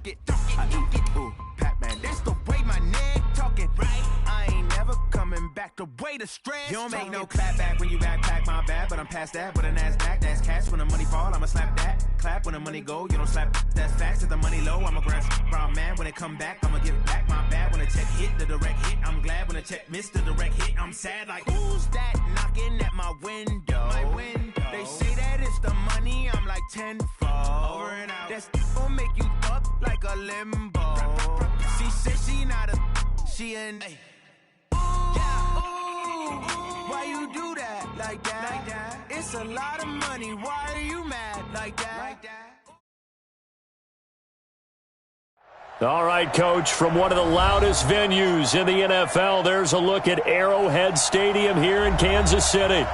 it. I eat it, ooh, Pac-Man. That's the way my neck talking. Right. I ain't never coming back. The way the stress. You don't make no clap back when you backpack, my bad. But I'm past that with a NASDAQ. That's cash. When the money fall, I'ma slap that. Clap when the money go. You don't slap. That's facts. If the money low, I'ma grab brown man. When it come back, I'ma give back my bad. When the check hit, the direct hit. I'm glad when the check missed the direct hit. I'm sad like, who's that knocking at my window? My window. They say that it's the money. I'm like tenfold. Over and out. That's gon' make you up like a limbo. She said she not a, she an. Why you do that like that? It's a lot of money. Why are you mad like that? All right, Coach, from one of the loudest venues in the NFL, there's a look at Arrowhead Stadium here in Kansas City.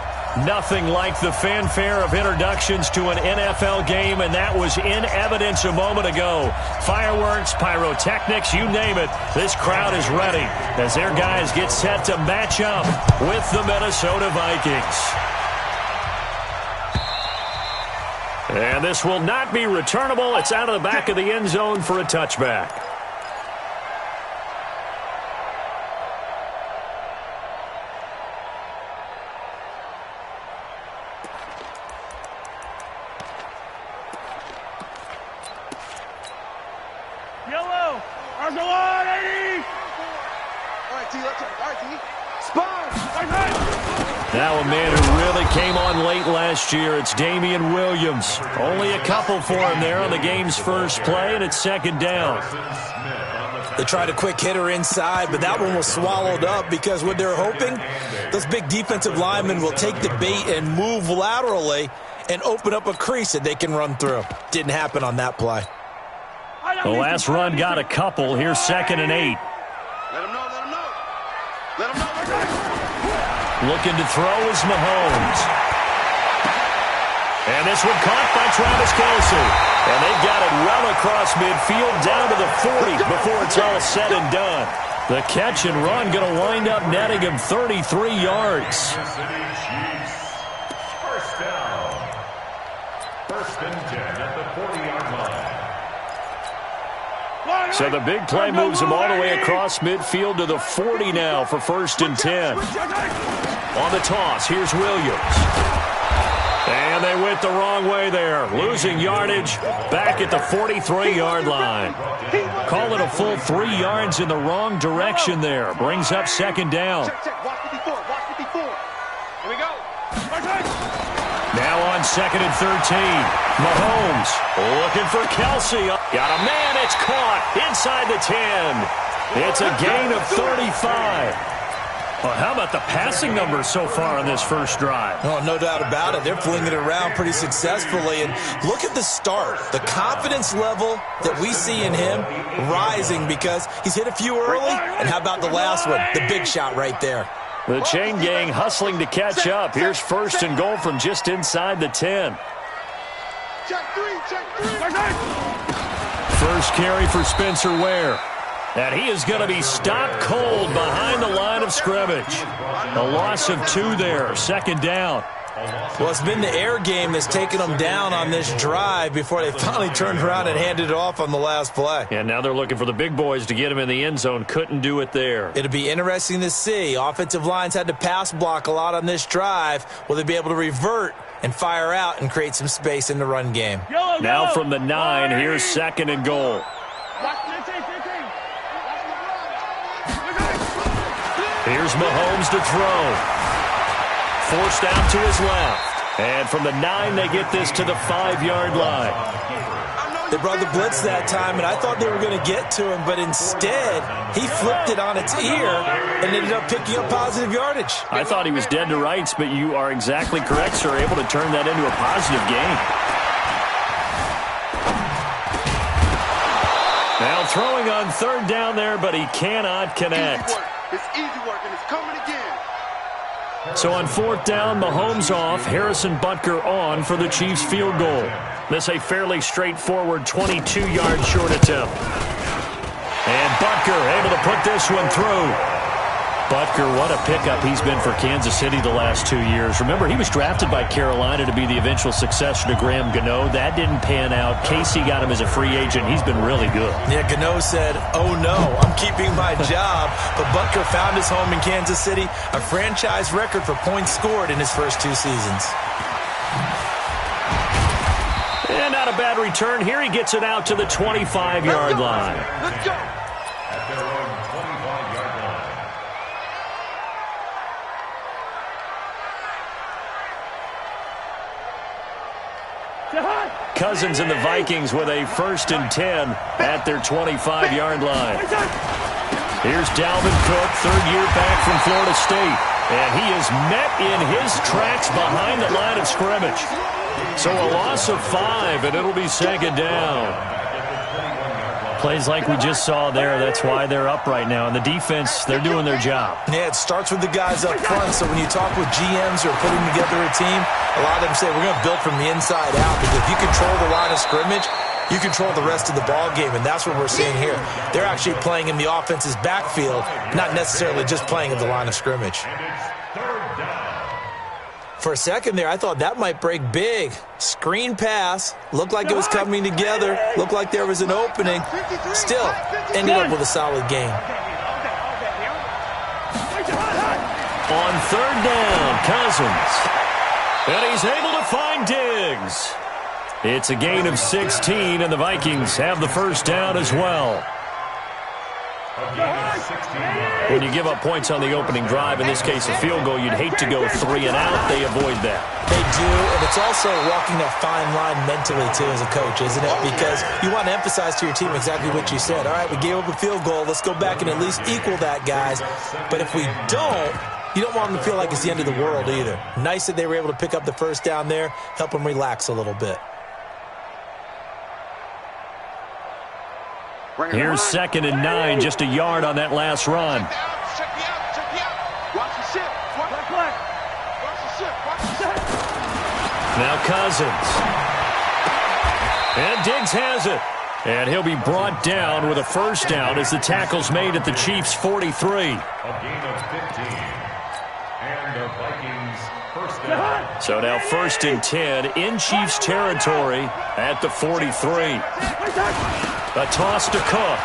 Nothing like the fanfare of introductions to an NFL game, and that was in evidence a moment ago. Fireworks, pyrotechnics, you name it. This crowd is ready as their guys get set to match up with the Minnesota Vikings. And this will not be returnable. It's out of the back of the end zone for a touchback. Now a man who really came on late last year, it's Damian Williams. Only a couple for him there on the game's first play, and it's second down. They tried a quick hitter inside, but that one was swallowed up because what they're hoping, those big defensive linemen will take the bait and move laterally and open up a crease that they can run through. Didn't happen on that play. The last run got a couple. Here's 2nd and 8. Let him know, let him know. Let him know. Looking to throw is Mahomes. And this one caught by Travis Kelce. And they've got it well across midfield down to the 40 before it's all said and done. The catch and run going to wind up netting him 33 yards. First down. 1st and 10 at the 40-yard line. So the big play moves him all the way across midfield to the 40 now for 1st and 10. On the toss, here's Williams. And they went the wrong way there. Losing yardage back at the 43-yard line. Call it a full 3 yards in the wrong direction there. Brings up 2nd down. Watch 54, watch 54. Here we go. Now on 2nd and 13. Mahomes looking for Kelce. Got a man, it's caught inside the 10. It's a gain of 35. Well, how about the passing numbers so far on this first drive? Oh, no doubt about it. They're flinging it around pretty successfully. And look at the start. The confidence level that we see in him rising because he's hit a few early. And how about the last one? The big shot right there. The chain gang hustling to catch up. Here's 1st and goal from just inside the 10. Check three. First carry for Spencer Ware. And he is going to be stopped cold behind the line of scrimmage. A loss of 2 there, 2nd down. Well, it's been the air game that's taken them down on this drive before they finally turned around and handed it off on the last play. And now they're looking for the big boys to get him in the end zone. Couldn't do it there. It'll be interesting to see. Offensive lines had to pass block a lot on this drive. Will they be able to revert and fire out and create some space in the run game? Now from the 9, here's 2nd and goal. Here's Mahomes to throw. Forced out to his left. And from the 9, they get this to the 5-yard line. They brought the blitz that time, and I thought they were going to get to him, but instead, he flipped it on its ear and ended up picking up positive yardage. I thought he was dead to rights, but you are exactly correct, sir. Able to turn that into a positive gain. Now throwing on 3rd down there, but he cannot connect. It's easy work, and it's coming again. So on 4th down, Mahomes off, Harrison Butker on for the Chiefs field goal. This a fairly straightforward 22-yard short attempt. And Butker able to put this one through. Butker, what a pickup he's been for Kansas City the last 2 years. Remember, he was drafted by Carolina to be the eventual successor to Graham Gano. That didn't pan out. Casey got him as a free agent. He's been really good. Yeah, Gano said, oh no, I'm keeping my job. But Butker found his home in Kansas City, a franchise record for points scored in his first 2 seasons. And not a bad return. Here he gets it out to the 25-yard line. Let's go. At their own 25-yard line. Cousins and the Vikings with a 1st and 10 at their 25-yard line. Here's Dalvin Cook, 3rd year back from Florida State. And he is met in his tracks behind the line of scrimmage. So a loss of 5, and it'll be 2nd down. Plays like we just saw there. That's why they're up right now. And the defense, they're doing their job. Yeah, it starts with the guys up front. So when you talk with GMs who are putting together a team, a lot of them say we're going to build from the inside out. Because if you control the line of scrimmage, you control the rest of the ball game. And that's what we're seeing here. They're actually playing in the offense's backfield, not necessarily just playing at the line of scrimmage. For a second there, I thought that might break big. Screen pass. Looked like it was coming together. Looked like there was an opening. Still, ended up with a solid game. On 3rd down, Cousins. And he's able to find Diggs. It's a gain of 16, and the Vikings have the 1st down as well. When you give up points on the opening drive, in this case a field goal, you'd hate to go 3 and out. They avoid that. They do, and it's also walking that fine line mentally, too, as a coach, isn't it? Because you want to emphasize to your team exactly what you said. All right, we gave up a field goal. Let's go back and at least equal that, guys. But if we don't, you don't want them to feel like it's the end of the world either. Nice that they were able to pick up the 1st down there, help them relax a little bit. Here's 2nd and 9, just a yard on that last run. Now Cousins. And Diggs has it. And he'll be brought down with a 1st down as the tackle's made at the Chiefs' 43. A gain of 15. And the Vikings 1st down. So now 1st and 10 in Chiefs territory at the 43. A toss to Cook.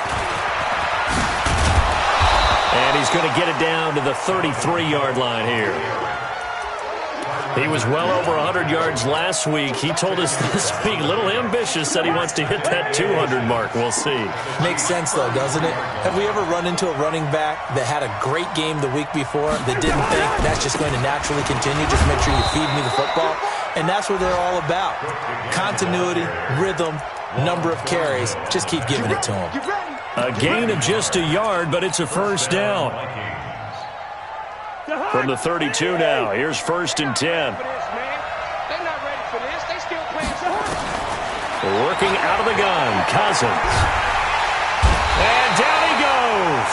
And he's going to get it down to the 33-yard line here. He was well over 100 yards last week. He told us this week, a little ambitious, said he wants to hit that 200 mark. We'll see. Makes sense, though, doesn't it? Have we ever run into a running back that had a great game the week before that didn't think that's just going to naturally continue? Just make sure you feed me the football. And that's what they're all about. Continuity, rhythm, number of carries. Just keep giving it to them. A gain of just a yard, but it's a 1st down. From the 32 now, here's 1st and 10. Working out of the gun, Cousins. And down he goes.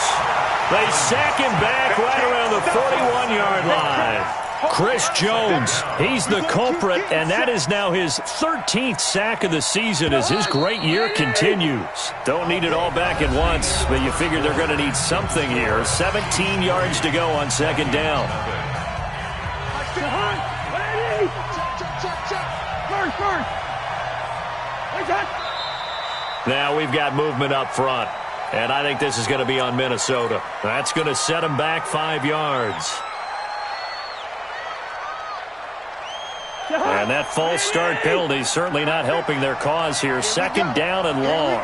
They sack him back right around the 41-yard line. Chris Jones, he's the culprit, and that is now his 13th sack of the season as his great year continues. Don't need it all back at once, but you figure they're going to need something here. 17 yards to go on 2nd down. Now we've got movement up front, and I think this is going to be on Minnesota. That's going to set them back 5 yards. And that false start penalty certainly not helping their cause here. 2nd down and long.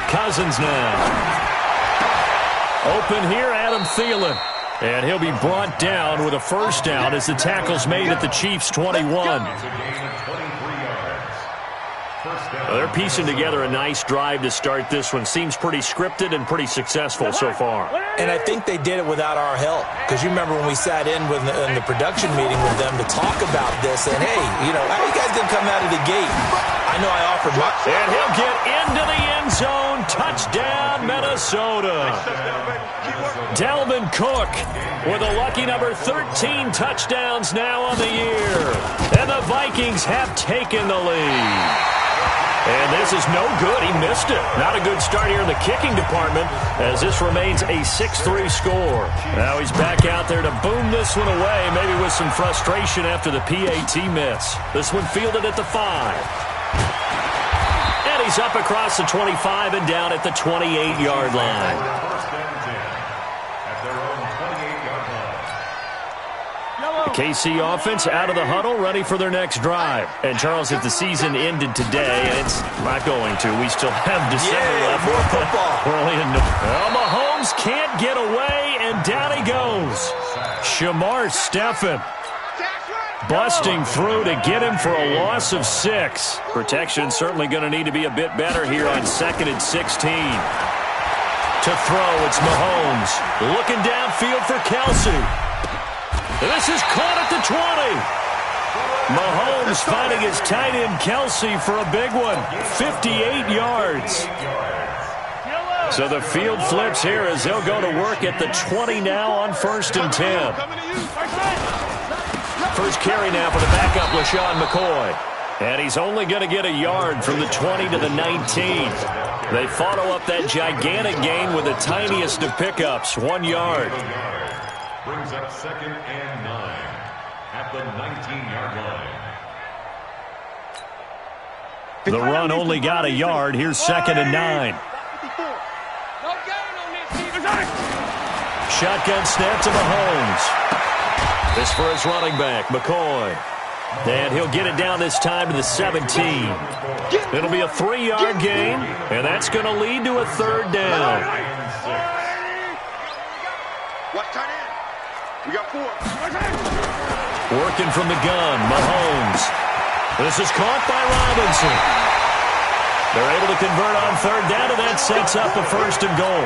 Cousins now. Open here, Adam Thielen. And he'll be brought down with a 1st down as the tackle's made at the Chiefs' 21. They're piecing together a nice drive to start this one. Seems pretty scripted and pretty successful so far. And I think they did it without our help. Because you remember when we sat in the production meeting with them to talk about this. And, hey, you know, how you guys going to come out of the gate? I know I offered my... And he'll get into the end zone. Touchdown, Minnesota. Dalvin Cook with a lucky number 13 touchdowns now on the year. And the Vikings have taken the lead. And this is no good. He missed it. Not a good start here in the kicking department as this remains a 6-3 score. Now he's back out there to boom this one away, maybe with some frustration after the PAT miss. This one fielded at the 5. And he's up across the 25 and down at the 28-yard line. The KC offense out of the huddle, ready for their next drive. And, Charles, if the season ended today, and it's not going to, we still have December left. More football. We're only in well, Mahomes can't get away, and down he goes. Shamar Stephen busting through to get him for a loss of 6. Protection certainly going to need to be a bit better here on 2nd and 16. To throw, it's Mahomes. Looking downfield for Kelsey. This is caught at the 20. Mahomes finding his tight end Kelsey for a big one. 58 yards. So the field flips here as they'll go to work at the 20 now on 1st and 10. First carry now for the backup, LaShawn McCoy. And he's only going to get a yard from the 20 to the 19. They follow up that gigantic gain with the tiniest of pickups, 1 yard. Brings up 2nd and 9 at the 19-yard line. The run only got a yard. Here's 2nd and 9. Shotgun snap to Mahomes. This for his running back, McCoy. And he'll get it down this time to the 17. It'll be a 3-yard gain, and that's going to lead to a 3rd down. Watch tight end. We got 4. Working from the gun, Mahomes. This is caught by Robinson. They're able to convert on 3rd down, and that sets up a 1st and goal.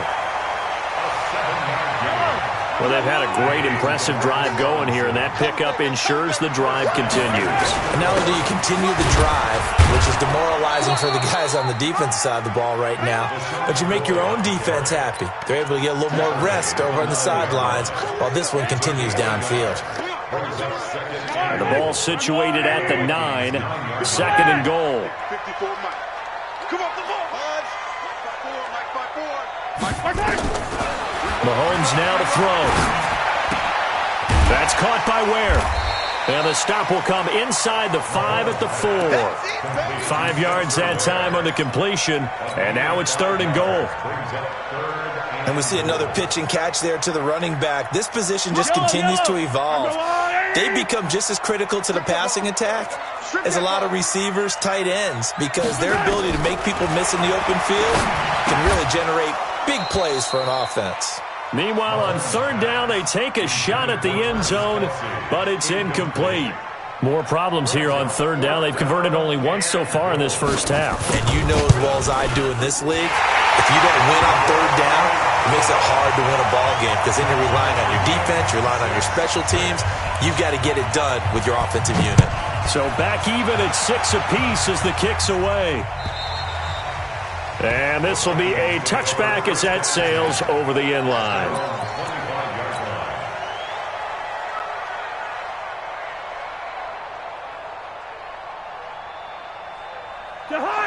Well, they've had a great, impressive drive going here, and that pickup ensures the drive continues. And not only do you continue the drive, which is demoralizing for the guys on the defensive side of the ball right now, but you make your own defense happy. They're able to get a little more rest over on the sidelines while this one continues downfield. And the ball situated at the 9, 2nd and goal. 54 Mike. Come off the ball. Mike 5-4. Mahomes now to throw. That's caught by Ware. And the stop will come inside the 5 at the 4. 5 yards that time on the completion. And now it's 3rd and goal. And we see another pitch and catch there to the running back. This position just continues to evolve. They become just as critical to the passing attack as a lot of receivers, tight ends, because their ability to make people miss in the open field can really generate big plays for an offense. Meanwhile, on 3rd down, they take a shot at the end zone, but it's incomplete. More problems here on 3rd down. They've converted only once so far in this first half. And you know as well as I do in this league, if you don't win on 3rd down, it makes it hard to win a ball game because then you're relying on your defense, you're relying on your special teams. You've got to get it done with your offensive unit. So back even at 6 apiece as the kick's away. And this will be a touchback as that sails over the end line.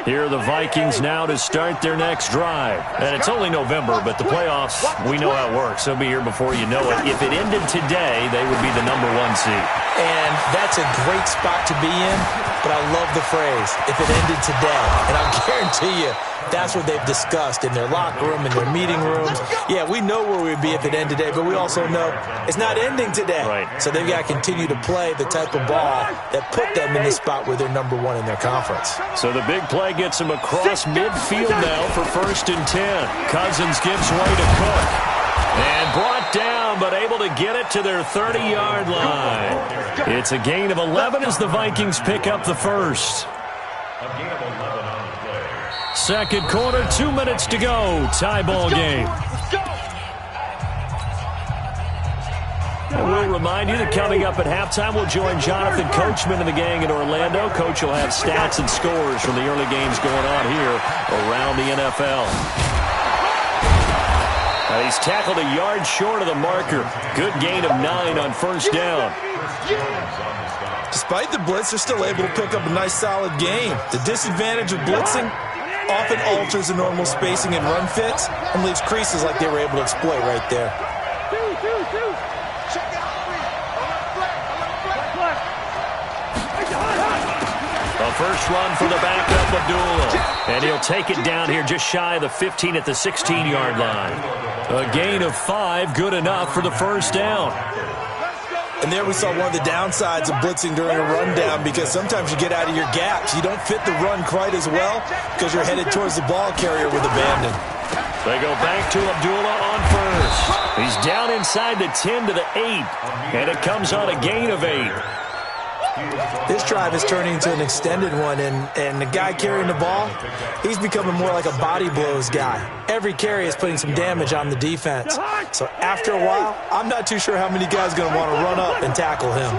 Here are the Vikings now to start their next drive. And it's only November, but the playoffs, we know how it works. They'll be here before you know it. If it ended today, they would be the #1 seed. And that's a great spot to be in, but I love the phrase, if it ended today. And I'll guarantee you, that's what they've discussed in their locker room, in their meeting rooms. Yeah, we know where we'd be if it ended today, but we also know it's not ending today. Right. So they've got to continue to play the type of ball that put them in the spot where they're #1 in their conference. So the big play gets them across midfield now for 1st and 10. Cousins gives way to Cook. And brought down, but able to get it to their 30-yard line. It's a gain of 11 as the Vikings pick up the first. A gain of 11 on the play. 2nd quarter, 2 minutes to go. Tie ball game. And we'll remind you that coming up at halftime, we'll join Jonathan Coachman and the gang in Orlando. Coach will have stats and scores from the early games going on here around the NFL. He's tackled a yard short of the marker. Good gain of 9 on 1st down. Despite the blitz, they're still able to pick up a nice, solid game. The disadvantage of blitzing often alters the normal spacing and run fits and leaves creases like they were able to exploit right there. A first run for the backup, Abdullah. And he'll take it down here just shy of the 15 at the 16-yard line. A gain of 5, good enough for the first down. And there we saw one of the downsides of blitzing during a rundown, because sometimes you get out of your gaps. You don't fit the run quite as well because you're headed towards the ball carrier with abandon. They go back to Abdullah on first. He's down inside the 10 to the 8, and it comes on a gain of 8. This drive is turning into an extended one, and the guy carrying the ball, he's becoming more like a body blows guy. Every carry is putting some damage on the defense. So after a while, I'm not too sure how many guys are going to want to run up and tackle him.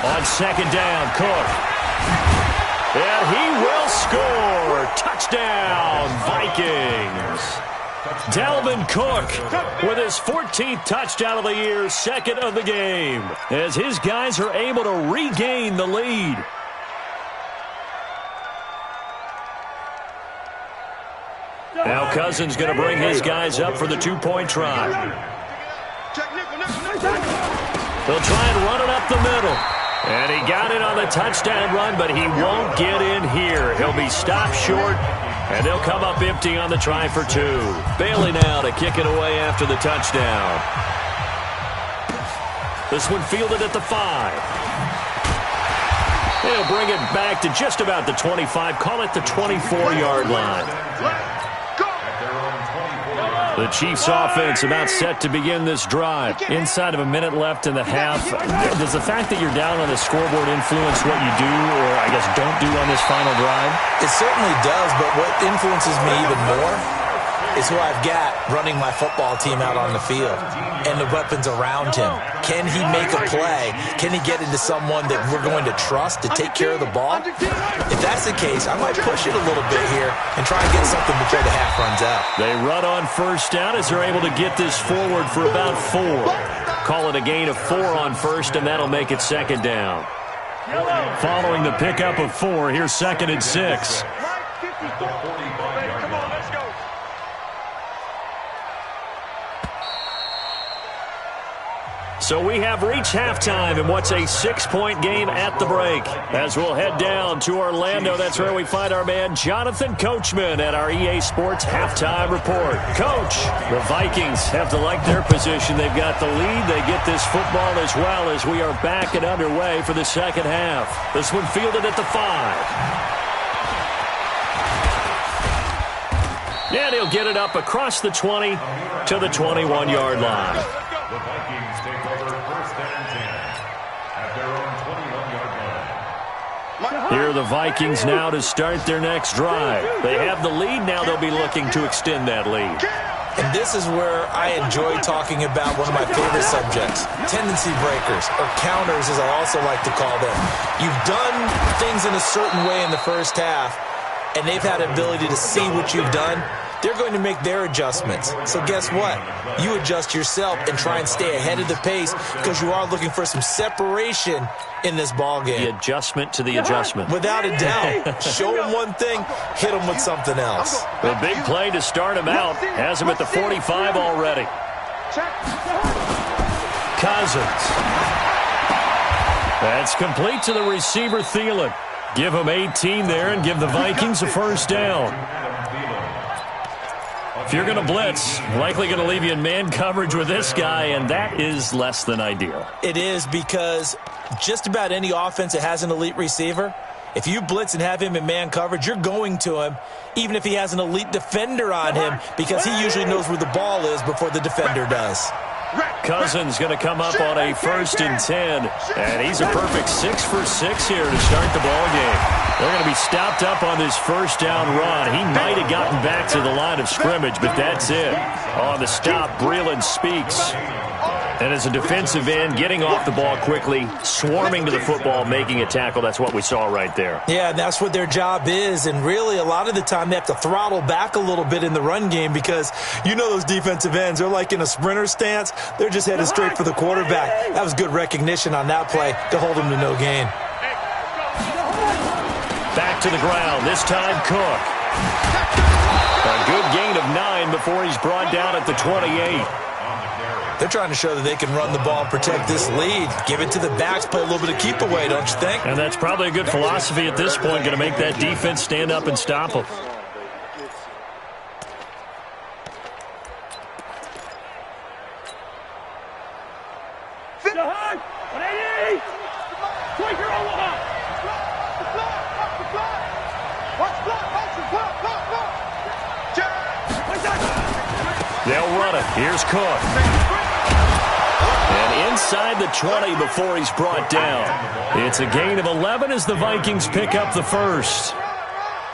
On second down, Cook. And he will score. Touchdown, Vikings. Dalvin Cook with his 14th touchdown of the year, second of the game, as his guys are able to regain the lead. Now Cousins going to bring his guys up for the two-point try. They'll try and run it up the middle. And he got it on the touchdown run, but he won't get in here. He'll be stopped short, and they'll come up empty on the try for 2. Bailey now to kick it away after the touchdown. This one fielded at the 5. They'll bring it back to just about the 25. Call it the 24-yard line. The Chiefs offense about set to begin this drive. Inside of a minute left in the half. Does the fact that you're down on the scoreboard influence what you do, or I guess don't do on this final drive? It certainly does, but what influences me even more is who I've got running my football team out on the field and the weapons around him. Can he make a play? Can he get into someone that we're going to trust to take care of the ball? If that's the case, I might push it a little bit here and try and get something before the half runs out. They run on first down as they're able to get this forward for about 4. Call it a gain of 4 on first, and that'll make it second down. Following the pickup of 4, here's second and 6. So we have reached halftime in what's a 6-point game at the break. As we'll head down to Orlando, that's where we find our man Jonathan Coachman at our EA Sports Halftime Report. Coach, the Vikings have to like their position. They've got the lead. They get this football as well as we are back and underway for the second half. This one fielded at the 5. And he'll get it up across the 20 to the 21-yard line. The Vikings take over first and 10 at their own 21-yard line. Here are the Vikings now to start their next drive. They have the lead. Now they'll be looking to extend that lead. And this is where I enjoy talking about one of my favorite subjects, tendency breakers, or counters as I also like to call them. You've done things in a certain way in the first half, and they've had the ability to see what you've done. They're going to make their adjustments. So guess what? You adjust yourself and try and stay ahead of the pace because you are looking for some separation in this ball game. The adjustment to the adjustment. Without a doubt. Show them one thing, hit them with something else. The big play to start him out has him at the 45 already. Cousins. That's complete to the receiver, Thielen. Give him 18 there and give the Vikings a first down. If you're going to blitz, likely going to leave you in man coverage with this guy, and that is less than ideal. It is, because just about any offense that has an elite receiver, if you blitz and have him in man coverage, you're going to him, even if he has an elite defender on him, because he usually knows where the ball is before the defender does. Cousins going to come up on a 1st and 10, and he's a perfect 6 for 6 here to start the ball game. They're going to be stopped up on this first down run. He might have gotten back to the line of scrimmage, but that's it. On the stop, Breeland Speaks. And as a defensive end, getting off the ball quickly, swarming to the football, making a tackle, that's what we saw right there. Yeah, and that's what their job is. And really, a lot of the time, they have to throttle back a little bit in the run game because you know those defensive ends, they're like in a sprinter stance. They're just headed straight for the quarterback. That was good recognition on that play to hold them to no gain. Back to the ground, this time Cook. A good gain of 9 before he's brought down at the 28. They're trying to show that they can run the ball and protect this lead. Give it to the backs, play a little bit of keep away, don't you think? And that's probably a good philosophy at this point, going to make that defense stand up and stop them. They'll run it. Here's Cook. And inside the 20 before he's brought down. It's a gain of 11 as the Vikings pick up the first.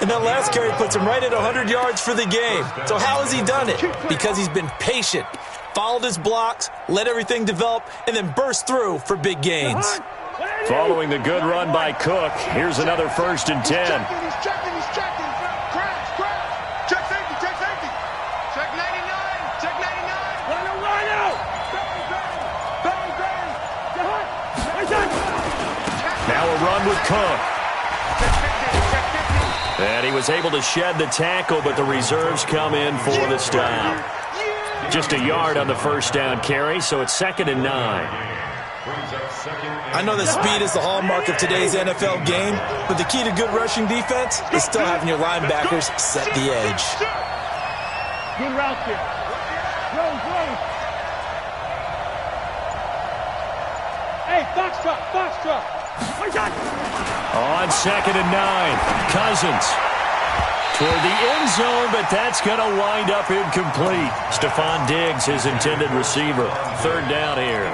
And that last carry puts him right at 100 yards for the game. So how has he done it? Because he's been patient, followed his blocks, let everything develop, and then burst through for big gains. Following the good run by Cook, here's another 1st and 10. He's checking. Crash. Check safety. Check 99. Check 99. Line out. Now a run with Cook. And he was able to shed the tackle, but the reserves come in for the stop. Just a yard on the first down carry, so it's 2nd and 9. I know that speed is the hallmark of today's NFL game, but the key to good rushing defense is still having your linebackers set the edge. Good route there. Roll. Hey, box truck. On 2nd and 9, Cousins toward the end zone, but that's going to wind up incomplete. Stephon Diggs, his intended receiver. 3rd down here.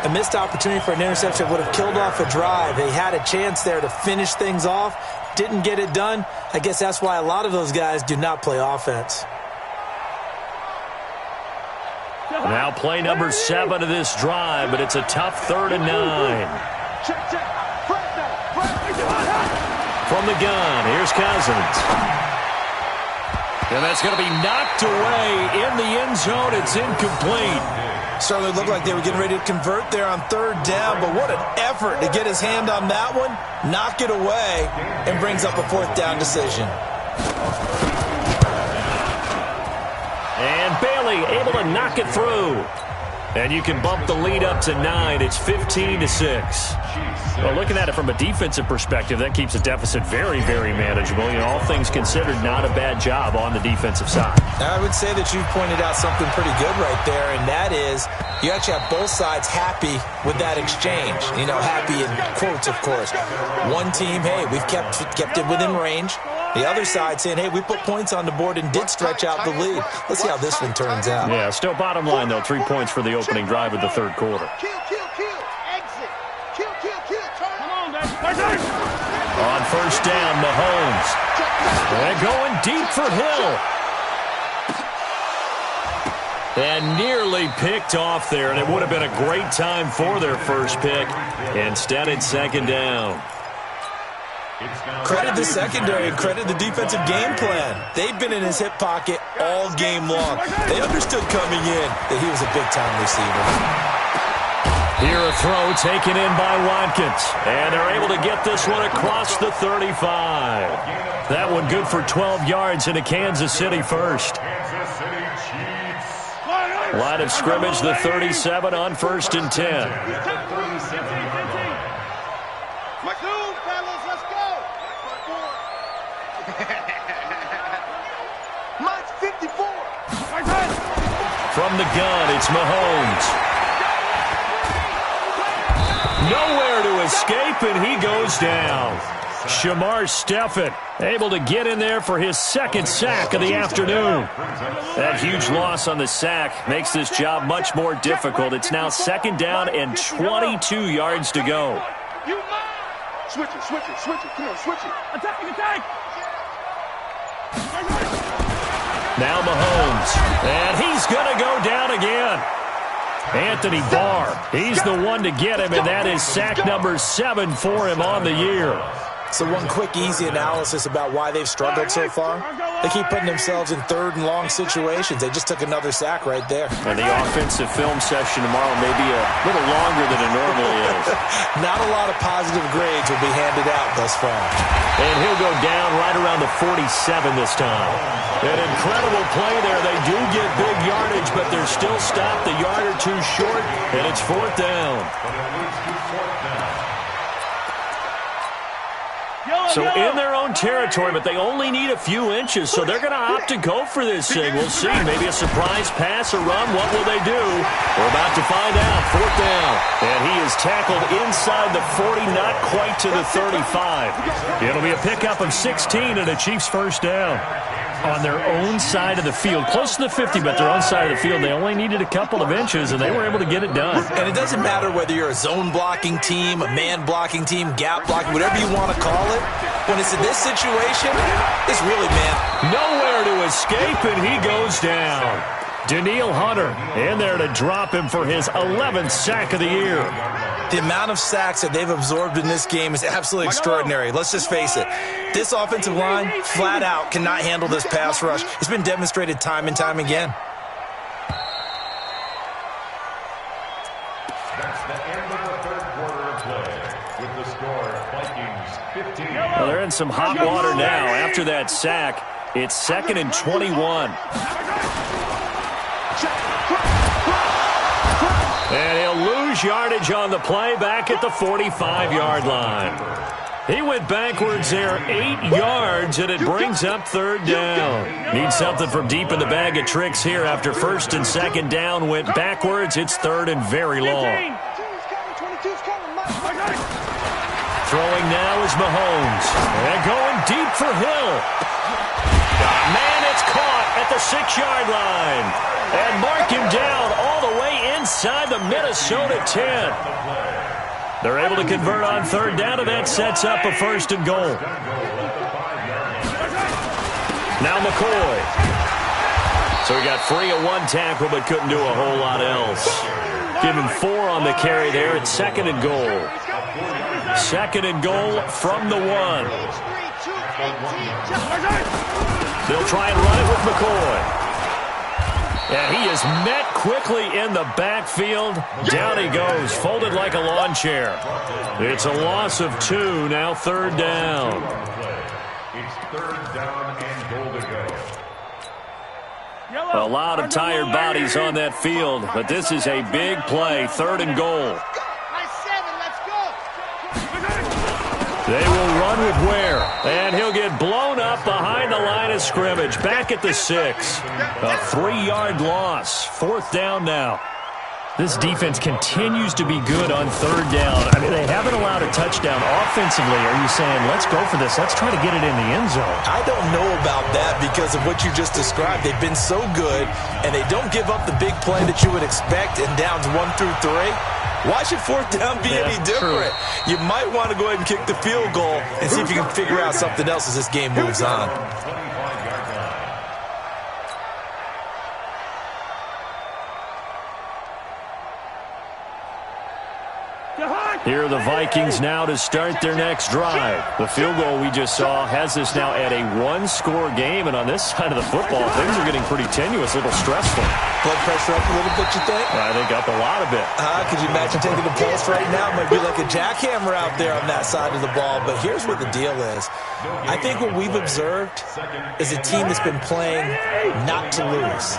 A missed opportunity for an interception would have killed off a drive. They had a chance there to finish things off, didn't get it done. I guess that's why a lot of those guys do not play offense. Now play number 7 of this drive, but it's a tough 3rd and 9. From the gun, here's Cousins. And that's going to be knocked away in the end zone. It's incomplete. Certainly looked like they were getting ready to convert there on 3rd down, but what an effort to get his hand on that one, knock it away, and brings up a 4th down decision. And Bailey able to knock it through. And you can bump the lead up to 9. It's 15-6. Well, looking at it from a defensive perspective, that keeps the deficit very, very manageable. You know, all things considered, not a bad job on the defensive side. I would say that you've pointed out something pretty good right there, and that is you actually have both sides happy with that exchange. You know, happy in quotes, of course. One team, hey, we've kept it within range. The other side saying, hey, we put points on the board and did stretch out the lead. Let's see how this one turns out. Yeah, still bottom line, though, 3 points for the opening drive of the 3rd quarter. Kill. Exit. Kill. Turn. Come on, baby. On 1st down, Mahomes. And going deep for Hill. And nearly picked off there, and it would have been a great time for their first pick. Instead, it's 2nd down. Credit the secondary, credit the defensive game plan. They've been in his hip pocket all game long. They understood coming in that he was a big-time receiver. Here a throw taken in by Watkins. And they're able to get this one across the 35. That one good for 12 yards into Kansas City first. Line of scrimmage, the 37 on 1st and 10. McDoom, fellas, let's go. Mine's 54. From the gun, it's Mahomes. Nowhere to escape, and he goes down. Shamar Stephen able to get in there for his 2nd sack of the afternoon. That huge loss on the sack makes this job much more difficult. It's now 2nd down and 22 yards to go. Switch it. Come on, switch it. Attack. Now Mahomes, and he's going to go down again. Anthony Barr, he's the one to get him, and that is sack number 7 for him on the year. So one quick, easy analysis about why they've struggled so far. They keep putting themselves in third and long situations. They just took another sack right there. And the offensive film session tomorrow may be a little longer than it normally is. Not a lot of positive grades will be handed out thus far. And he'll go down right around the 47 this time. An incredible play there. They do get big yardage, but they're still stopped a yard or two short, and it's 4th down. So in their own territory, but they only need a few inches, so they're going to opt to go for this thing. We'll see. Maybe a surprise pass or run. What will they do? We're about to find out. 4th down. And he is tackled inside the 40, not quite to the 35. It'll be a pickup of 16 and a Chiefs first down. On their own side of the field, close to the 50, but their own side of the field. They only needed a couple of inches, and they were able to get it done. And it doesn't matter whether you're a zone blocking team, a man blocking team, gap blocking, whatever you want to call it. When it's in this situation, it's really man. Nowhere to escape, and he goes down. Danielle Hunter in there to drop him for his 11th sack of the year. The amount of sacks that they've absorbed in this game is absolutely extraordinary. Let's just face it. This offensive line, flat out, cannot handle this pass rush. It's been demonstrated time and time again. That's the end of the third quarter of play. With the score, Vikings 15. Well, they're in some hot water now. After that sack, it's 2nd and 21. And he'll lose yardage on the play back at the 45-yard line. He went backwards there 8 yards, and it brings up 3rd down. Need something from deep in the bag of tricks here after 1st and 2nd down went backwards. It's 3rd and very long. Throwing now is Mahomes. And going deep for Hill. Man, it's caught at the 6-yard line. And mark him down all the way inside the Minnesota 10. They're able to convert on 3rd down, and that sets up a 1st and goal. Now McCoy. So he got free of one tackle, but couldn't do a whole lot else. Give him 4 on the carry there. It's 2nd and goal. 2nd and goal from the 1. They'll try and run it with McCoy. And he is met quickly in the backfield. Down he goes, folded like a lawn chair. It's a loss of 2, now 3rd down. It's 3rd down and goal to go. A lot of tired bodies on that field, but this is a big play, 3rd and goal. They will run with Ware, and he'll get blown up behind the line of scrimmage. Back at the 6. A 3-yard loss. 4th down now. This defense continues to be good on 3rd down. I mean, they haven't allowed a touchdown offensively. Are you saying, let's go for this? Let's try to get it in the end zone. I don't know about that because of what you just described. They've been so good, and they don't give up the big play that you would expect in downs 1 through 3. Why should 4th down be any different? True. You might want to go ahead and kick the field goal and see if you can figure out something else as this game moves on. Here are the Vikings now to start their next drive. The field goal we just saw has us now at a 1-score game, and on this side of the football, things are getting pretty tenuous, a little stressful. Blood pressure up a little bit, you think? I think up a lot of it. Could you imagine taking the pulse right now? It might be like a jackhammer out there on that side of the ball, but here's what the deal is. I think what we've observed is a team that's been playing not to lose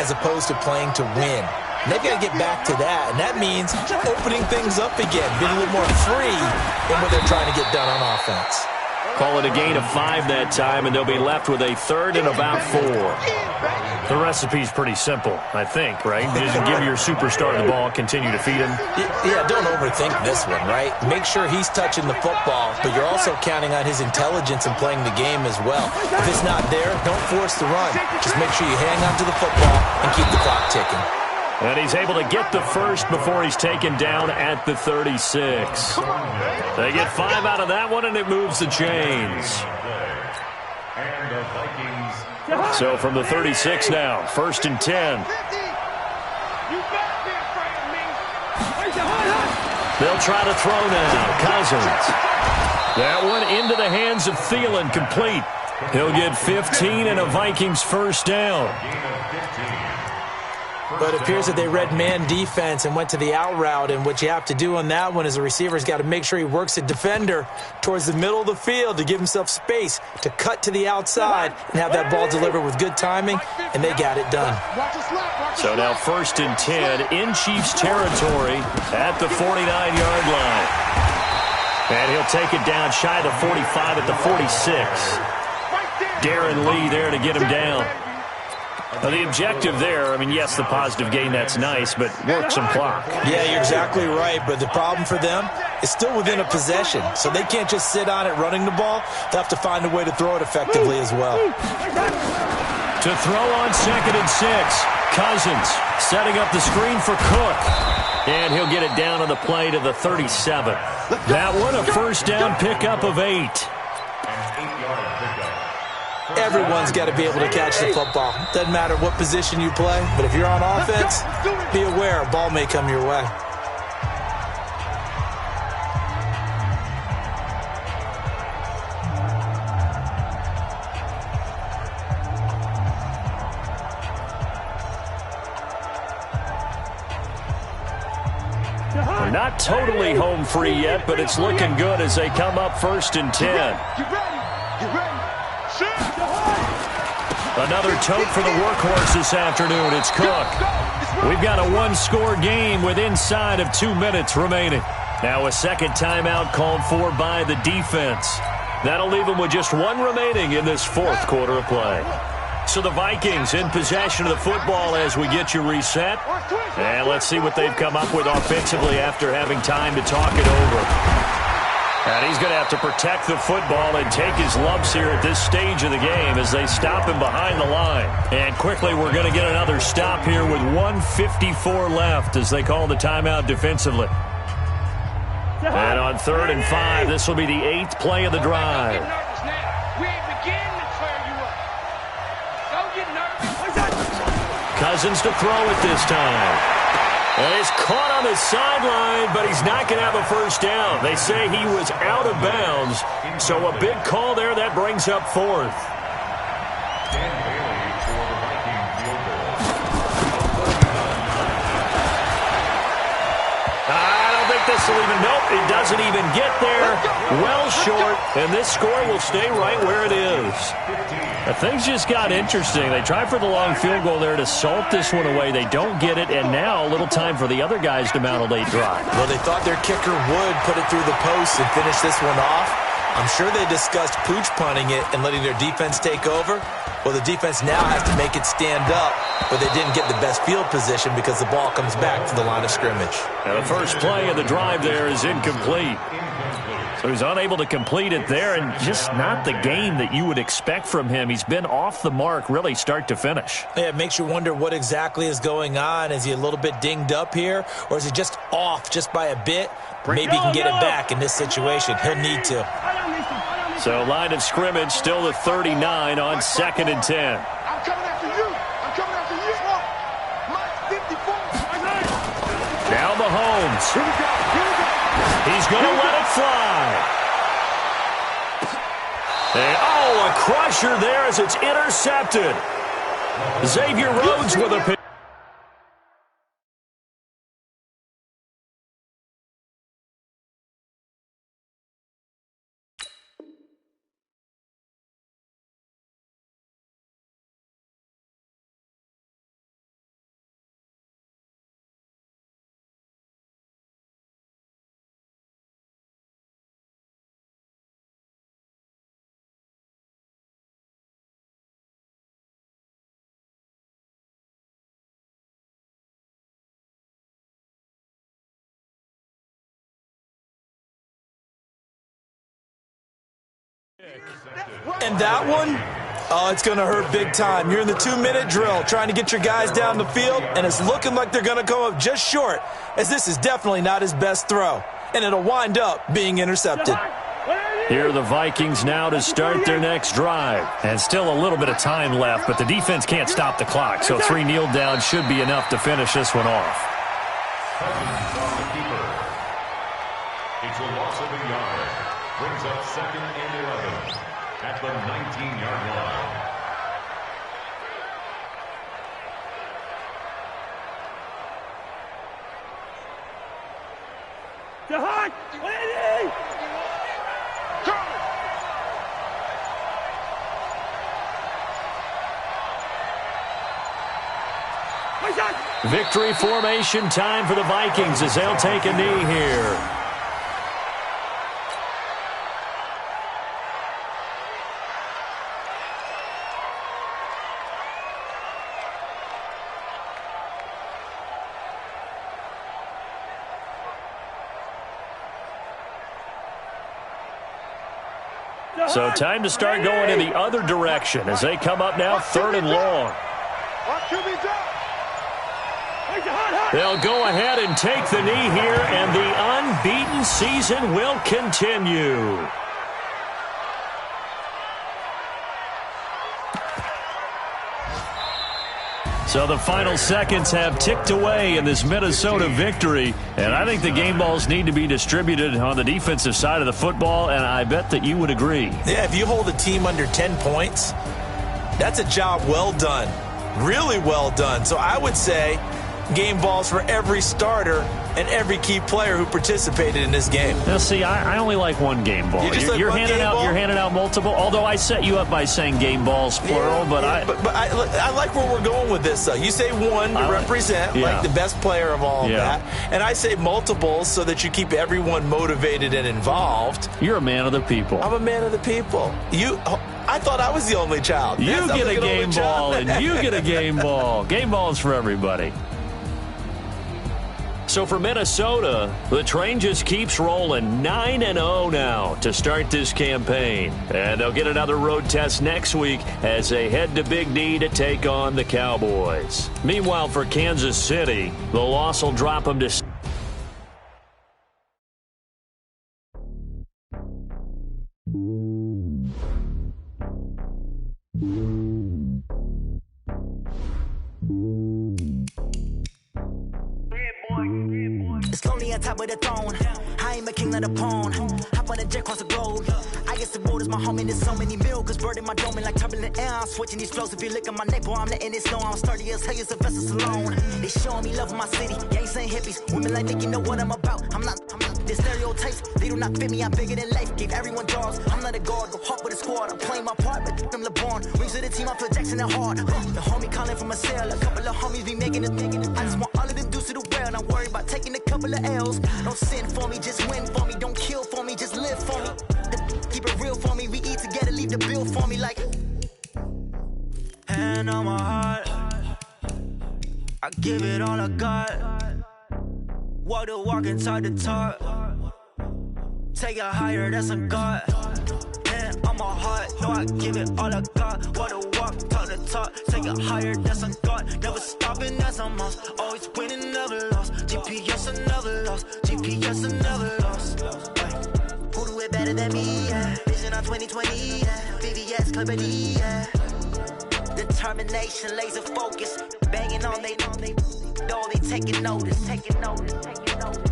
as opposed to playing to win. And they've got to get back to that, and that means opening things up again, being a little more free in what they're trying to get done on offense. Call it a gain of 5 that time, and they'll be left with a 3rd and about 4. The recipe's pretty simple, I think, right? Just give your superstar the ball, continue to feed him. Yeah, don't overthink this one, right? Make sure he's touching the football, but you're also counting on his intelligence and playing the game as well. If it's not there, don't force the run. Just make sure you hang on to the football and keep the clock ticking. And he's able to get the first before he's taken down at the 36. They get 5 out of that one, and it moves the chains. And the Vikings. So from the 36 now, 1st and 10. They'll try to throw now. Cousins. That one into the hands of Thielen, complete. He'll get 15 and a Vikings first down. But it appears that they read man defense and went to the out route, and what you have to do on that one is the receiver's got to make sure he works a defender towards the middle of the field to give himself space to cut to the outside and have that ball delivered with good timing, and they got it done. So now 1st and 10 in Chiefs territory at the 49-yard line. And he'll take it down shy of the 45 at the 46. Darren Lee there to get him down. Now, the objective there, I mean, yes, the positive gain, that's nice, but work some clock. Yeah, you're exactly right, but the problem for them is still within a possession, so they can't just sit on it running the ball. They'll have to find a way to throw it effectively as well. To throw on 2nd and 6, Cousins setting up the screen for Cook, and he'll get it down on the play to the 37. That one, a first down pickup of 8. Everyone's got to be able to catch the football. Doesn't matter what position you play, but if you're on offense, be aware a ball may come your way. We're not totally home free yet, but it's looking good as they come up 1st and 10. Get ready. Another tote for the workhorse this afternoon. It's Cook. We've got a one-score game with inside of 2 minutes remaining. Now a second timeout called for by the defense. That'll leave them with just one remaining in this fourth quarter of play. So the Vikings in possession of the football as we get you reset. And let's see what they've come up with offensively after having time to talk it over. And he's going to have to protect the football and take his lumps here at this stage of the game as they stop him behind the line. And quickly we're going to get another stop here with 1:54 left as they call the timeout defensively. And on 3rd and 5, this will be the 8th play of the drive. Cousins to throw it this time. And he's caught on the sideline, but he's not going to have a first down. They say he was out of bounds, so a big call there that brings up 4th. I don't think this will even, nope, it doesn't even get there. Well short, and this score will stay right where it is. Things just got interesting. They tried for the long field goal there to salt this one away. They don't get it, and now a little time for the other guys to mount a late drive. Well, they thought their kicker would put it through the post and finish this one off. I'm sure they discussed pooch punting it and letting their defense take over. Well, the defense now has to make it stand up, but they didn't get the best field position because the ball comes back to the line of scrimmage. Now the first play of the drive there is incomplete. So he's unable to complete it there, and just not the game that you would expect from him. He's been off the mark really start to finish. Yeah, it makes you wonder what exactly is going on. Is he a little bit dinged up here, or is he just off just by a bit? Maybe he can get it back in this situation. He'll need to. So line of scrimmage still at 39 on 2nd and 10. I'm coming after you. I'm coming after you. My 54. Now Mahomes. Here we go. Here we go. He's going to let it fly. And, oh, a crusher there as it's intercepted. Xavier Rhodes with a pick. And that one, oh, it's going to hurt big time. You're in the 2-minute drill trying to get your guys down the field, and it's looking like they're going to come up just short, as this is definitely not his best throw. And it'll wind up being intercepted. Here are the Vikings now to start their next drive. And still a little bit of time left, but the defense can't stop the clock, so 3 kneel downs should be enough to finish this one off. It's a loss of a yard. Brings up 2nd and 11 at the 19-yard line. Jahan! Lady! Victory formation time for the Vikings as they'll take a knee here. So time to start going in the other direction as they come up now 3rd and long. They'll go ahead and take the knee here, and the unbeaten season will continue. So the final seconds have ticked away in this Minnesota victory, and I think the game balls need to be distributed on the defensive side of the football, and I bet that you would agree. Yeah, if you hold a team under 10 points, that's a job well done, really well done. So I would say game balls for every starter and every key player who participated in this game. Now, see, I only like one game ball. You're handing out multiple, although I set you up by saying game balls, plural. But I like where we're going with this, though. You say one to represent, like the best player of all of that. And I say multiples so that you keep everyone motivated and involved. You're a man of the people. I'm a man of the people. I thought I was the only child. You get a game ball, and you get a game ball. Game balls for everybody. So for Minnesota, the train just keeps rolling 9-0 now to start this campaign. And they'll get another road test next week as they head to Big D to take on the Cowboys. Meanwhile, for Kansas City, the loss will drop them to It's lonely on top of the throne. I ain't a king of the pawn. Hop on a jet across the globe. I guess the road is my home and there's so many miracles burning my dome like turbulent air. I'm switching these flows. If you look at my neck, boy, I'm letting it snow. I'm sturdy as hell, it's a vessel alone. They showing me love in my city. Gangs ain't hippies. Women like Nicky know what I'm about. I'm not the stereotypes. They do not fit me. I'm bigger than life. Gave everyone jobs. I'm not a guard. Go hard with a squad. I'm playing my part, but them LeBron. Rings to the team. I feel Jackson and hard. The homie calling from a cell. A couple of homies be making it. I just want all of them dudes to the well. Not worry about taking a couple of L's. Don't sin for me, just win for me. Don't kill for me, just live for me. Keep it real for me. We eat together, leave the bill for me like. Hand on my heart, I give it all I got. Walk the walk and talk the talk. Take it higher, that's a God. Hand on my heart, no, I give it all I got. Walk the walk, talk the talk. Take it higher, that's a God. Never stopping, that's a must. Always winning, never lost. GPS, I never lost. GPS, I never lost. Who do it better than me? Yeah. Vision on 2020. Yeah. VVS, Club D. Yeah. Determination, laser focus. Banging on they know they taking notice. Taking notice. Taking notice.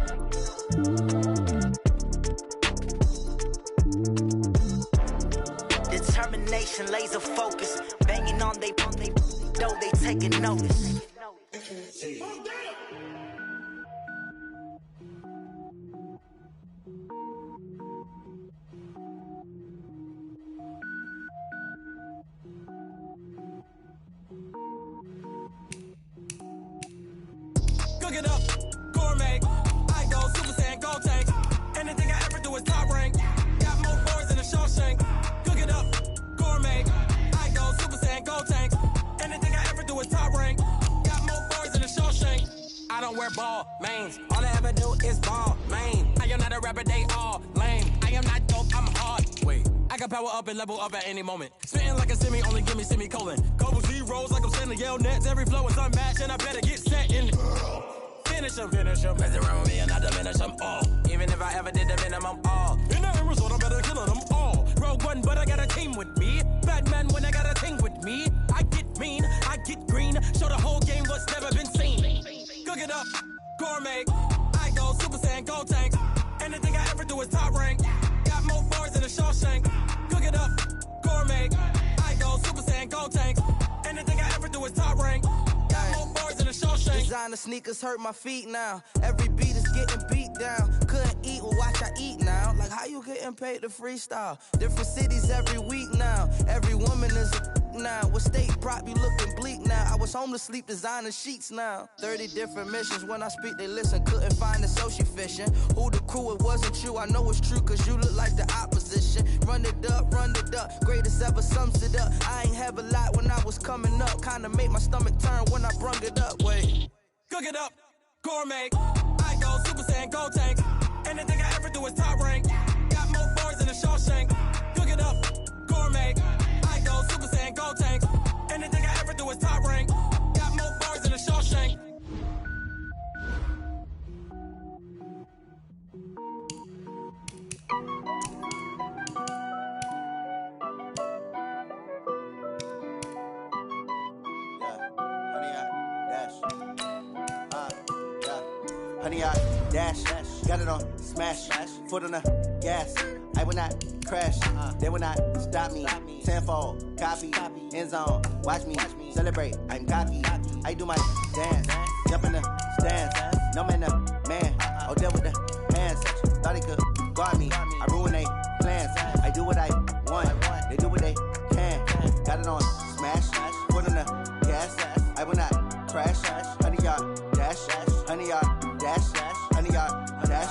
Determination, laser focus. Banging on they know they taking notice. Cook it up, gourmet. I go Super Saiyan, gold tank. Anything I ever do is top rank. Got more boards than a Shawshank. Cook it up, gourmet. I go Super Saiyan, gold tank. Anything I ever do is top rank. Got more boards than a Shawshank. I don't wear ball mains. All I ever do is ball main. I am not a rapper, they all lame. I am not dope, I'm hard. Wait, I can power up and level up at any moment. Spitting like a semi, only give me semicolon. Couple zeros like I'm sending yell nets. Every flow is unmatched and I better get set in. Finish them. Mess around with me and I diminish them all. Even if I ever did the minimum all. In the end result, I better kill them all. Rogue One, but I got a team with me. Batman when I got a thing with me. I get mean, I get green. Show the whole game what's never been seen. Cook it up, gourmet. I go Super Saiyan, gold tank. Anything I ever Designer sneakers hurt my feet now. Every beat is getting beat down. Couldn't eat, well watch I eat now. Like how you getting paid to freestyle? Different cities every week now. Every woman is a now. With state prop, you looking bleak now. I was home to sleep, designer sheets now. 30 different missions. When I speak, they listen. Couldn't find it, so she fishing. Who the crew? It wasn't you. I know it's true, cause you look like the opposition. Run it up, run it up. Greatest ever sums it up. I ain't have a lot when I was coming up. Kinda made my stomach turn when I brung it up. Wait. Cook it up, gourmet. I go Super Saiyan, go tank. Anything I ever do is top rank. Got more bars than a Shawshank. Cook it up, gourmet. I go Super Saiyan, go tank. Anything I ever do is top rank. Got more bars than a Shawshank. Honey, I dash, got it on smash, foot on the gas. I will not crash, they will not stop me. Tenfold, copy, end zone, watch me celebrate. I'm cocky, I do my dance, jump in the stands. No man, the man, oh deal with the hands. Thought he could guard me, I ruin they plans. I do what I want, they do what they can. Got it on smash, foot on the gas. I will not crash, honey, y'all dash, honey, y'all dash, honey, y'all dash,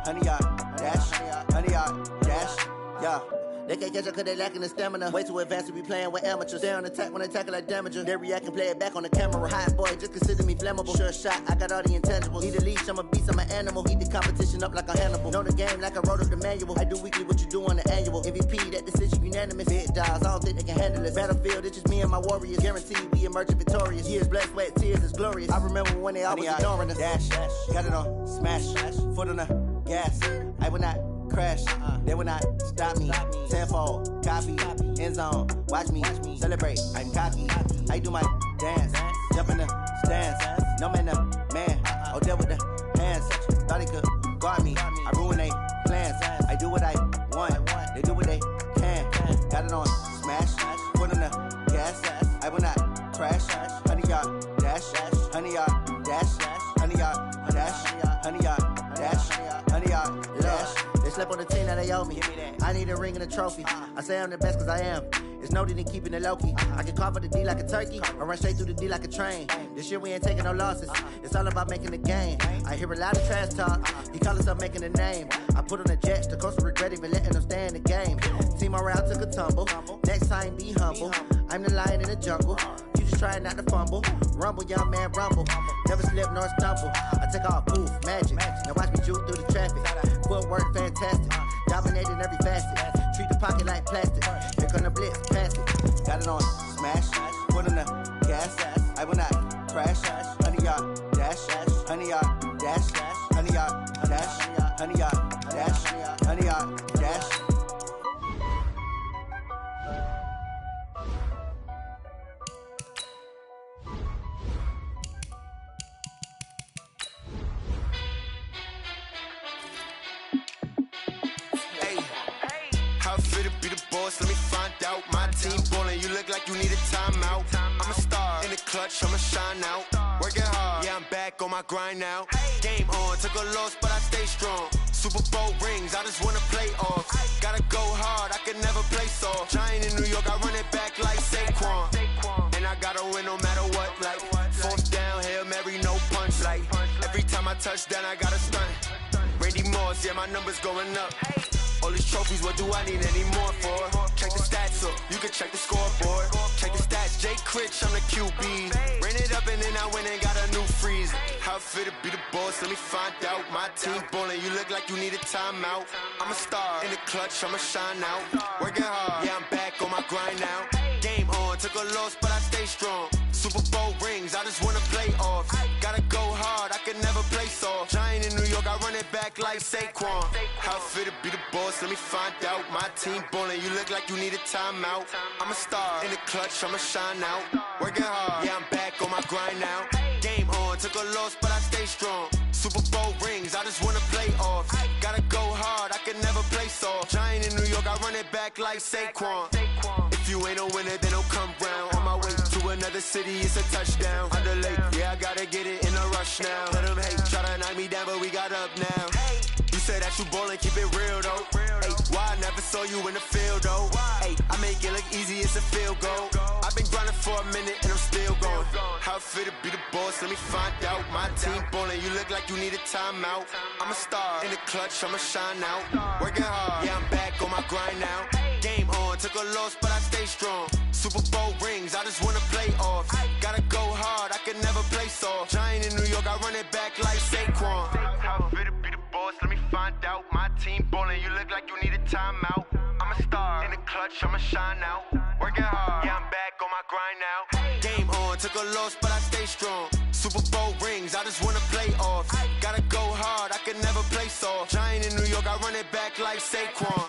honey, y'all dash, honey, y'all dash, yeah. They can't catch up cause they lacking the stamina. Way too advanced to be playing with amateurs. Stay on attack when they tackle like damager. They react and play it back on the camera. Hot boy, just consider me flammable. Sure shot, I got all the intangibles. Need a leash, I'm a beast, I'm an animal. Eat the competition up like a Hannibal. Know the game like I wrote up the manual. I do weekly what you do on the annual. MVP, that decision unanimous. Big dials, I don't think they can handle it. Battlefield, it's just me and my warriors. Guaranteed we emerge victorious. Years, blood, sweat, tears is glorious. I remember when they always ignoring us. Dash, got it on smash, foot on the gas. I will not crash, they will not stop me. Tenfold, copy, end zone, watch me celebrate. I'm cocky, I do my dance, jump in the stands. No man, the man, oh deal with the hands. Thought he could guard me, I ruin they plans. I do what I want, they do what they can. Got it on smash, foot on the gas. I will not crash, honey, y'all dash, honey, y'all dash, honey, y'all dash, honey, y'all dash, honey, y'all dash. They slept on the team that they owe me. I need a ring and a trophy. I say I'm the best cause I am. It's no need in keeping it low-key. I can carve up the D like a turkey or run straight through the D like a train. This year we ain't taking no losses. It's all about making the game. I hear a lot of trash talk. He call himself making a name. I put on the jets. The coach regret even letting them stay in the game. Team morale took a tumble. Next time be humble. I'm the lion in the jungle. You just trying not to fumble. Rumble, young man, rumble. Never slip nor stumble. I take off, poof, magic. Now watch me juke through the traffic. Footwork fantastic. Dominating every facet. Treat the pocket like plastic. Here come the blitz, pass it. Got it on smash, foot on the gas. I will not crash, honey, y'all dash, honey, y'all dash, honey, y'all dash, honey, y'all dash, honey, y'all dash. Let me find out. My team ballin', you look like you need a timeout. I'm a star in the clutch, I'ma shine out. Working hard, yeah, I'm back on my grind now. Game on, took a loss, but I stay strong. Super Bowl rings, I just wanna play off. Gotta go hard, I can never play soft. Giant in New York, I run it back like Saquon. And I gotta win no matter what, like fourth down, Hail Mary, no punch. Like every time I touch down, I gotta stunt. Randy Moss, yeah, my numbers going up. All these trophies, what do I need any more for? Check the stats up, you can check the scoreboard. Check the stats, Jay Critch, I'm the QB. Ran it up and then I went and got a new freeze. How it feel to be the boss, let me find out. My team ballin', you look like you need a timeout. I'm a star in the clutch, I'ma shine out. Working hard, yeah, I'm back on my grind now. Game on, took a loss, but I stay strong. Super Bowl rings, I just wanna play off. Gotta go hard, I can never play soft. Giant in New York, I run it back like Saquon. How it feel to be the boss, let me find out. My team ballin', you look like you need a timeout. I'm a star in the clutch, I'ma shine out. Working hard, yeah, I'm back on my grind now. Game on, took a loss, but I stay strong. Super Bowl rings, I just wanna play off. Gotta go hard, I can never play soft. Giant in New York, I run it back like Saquon. If you ain't a winner, then don't come round. On my way to a another city, it's a touchdown. Underlay, yeah, I gotta get it in a rush now. Let them hate, try to knock me down, but we got up now. You said that you ballin', keep it real though. Ay, why I never saw you in the field though? Ay, I make it look easy, it's a field goal. I've been grinding for a minute and I'm still going. How it feel to be the boss, let me find out. My team ballin', you look like you need a timeout. I'm a star, in the clutch, I'ma shine out. Working hard, yeah, I'm back on my grind now. Game on, took a loss, but I stay strong. Super Bowl rings, I just wanna play off. Gotta go hard, I can never play soft. Giant in New York, I run it back like Saquon. How it feel to be the boss, let me find out. My team ballin', you look like you need a timeout. I'm a star, in the clutch, I'ma shine out. Working hard, yeah, I'm back on my grind now. Game on, took a loss, but I stay strong. Super Bowl rings, I just wanna play off. Gotta go hard, I can never play soft. Giant in New York, I run it back like Saquon.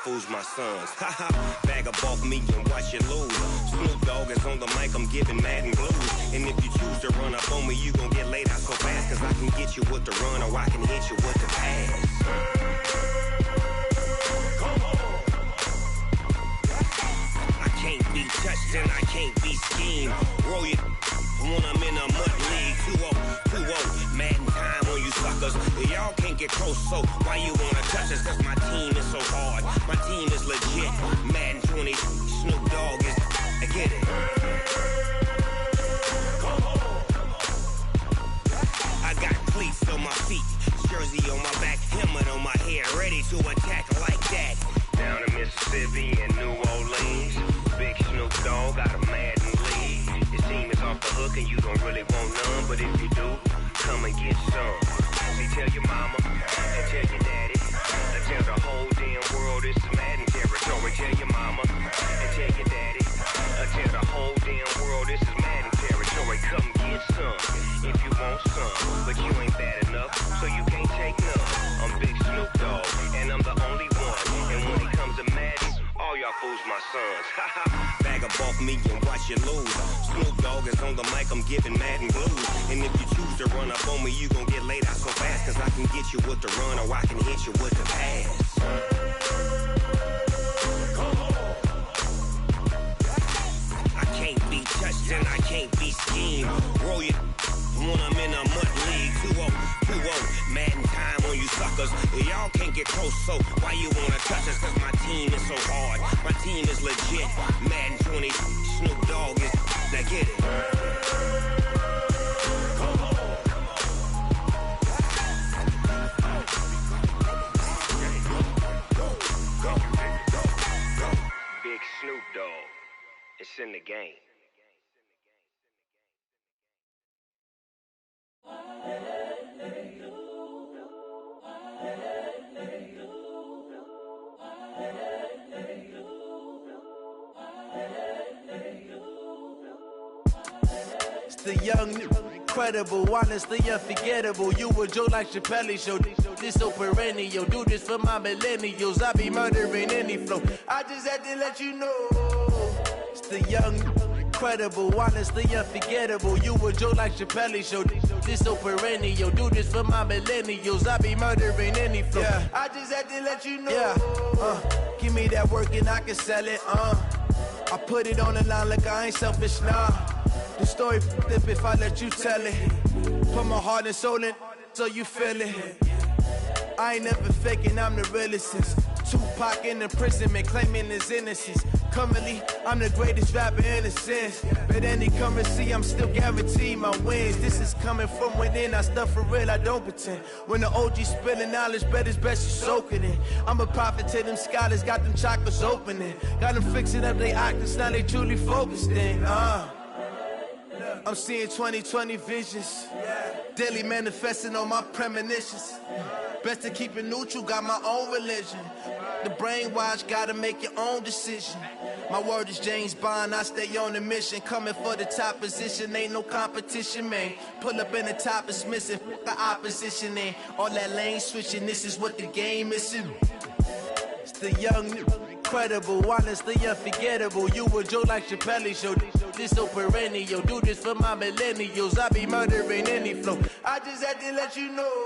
Fools my sons. Haha, bag up off me and watch you lose. Snoop Dogg is on the mic, I'm giving Madden blues. And if you choose to run up on me, you gon' get laid out so fast. Cause I can get you with the run or I can hit you with the pass. Come on. I can't be touched and I can't be schemed. Roll you when I'm in a mud league. 2-0, Madden time on you suckers. Y'all can't get close, so why you wanna touch us? Cause my team is so hard. My team is legit. Madden 20, Snoop Dogg is. I get it. Come on. I got cleats on my feet, jersey on my back, helmet on my head, ready to attack like that. Down in Mississippi and New Orleans, big Snoop Dogg got a Madden lead. Your team is off the hook and you don't really want none, but if you do, come and get some. See, tell your mama and tell your daddy. Tell the whole damn world this is Madden territory. Tell your mama and tell your daddy. Tell the whole damn world this is Madden territory. Come get some if you want some, but you ain't bad enough, so you can't take none. I'm Big Snoop Dogg, and I'm the only one. And when it comes to Madden, all y'all fools my sons. Bag up off me and watch you lose. Snoop Dogg is on the mic, I'm giving Madden blues. And if you choose to run up on me, you gon' get laid out so fast. Cause I can get you with the run or I can hit you with the pass. Come on. I can't be touched and I can't be schemed. Roll you when I'm in a mud league. 2-0, Madden time on you suckers. Y'all can't get close, so why you wanna touch us? Cause my team is so hard. My team is legit. Madden 20, Snoop Dogg is. Now get it. Come on. Big Snoop Dogg. It's in the game. It's the young, incredible, honestly unforgettable. You a joke like Chappelle Show. This so perennial. Do this for my millennials. I be murdering any flow. I just had to let you know. It's the young, incredible, honestly unforgettable. You a joke like Chappelle Show. This so perennial. Do this for my millennials. I be murdering any flow. Yeah. I just had to let you know. Yeah. Give me that work and I can sell it. I put it on the line like I ain't selfish, nah. The story flip if I let you tell it. Put my heart and soul in so you feel it. I ain't never faking, I'm the realest since Tupac in imprisonment, claiming his innocence. Currently, I'm the greatest rapper in a sense. But any currency, I'm still guaranteed my wins. This is coming from within, I stuff for real, I don't pretend. When the OG spilling knowledge, bet it's best you soak it in. I'm a prophet to them scholars, got them chakras opening. Got them fixing up they octaves, now they truly focused in. I'm seeing 2020 visions. Daily manifesting on my premonitions. Best to keep it neutral, got my own religion. The brainwash, gotta make your own decision. My word is James Bond, I stay on the mission. Coming for the top position, ain't no competition, man. Pull up in the top, it's missing, the opposition, ain't all that lane switching, this is what the game is. It's the young, incredible, honestly unforgettable. You a Joe like Chappelle show, this so perennial. Do this for my millennials, I be murdering any flow. I just had to let you know.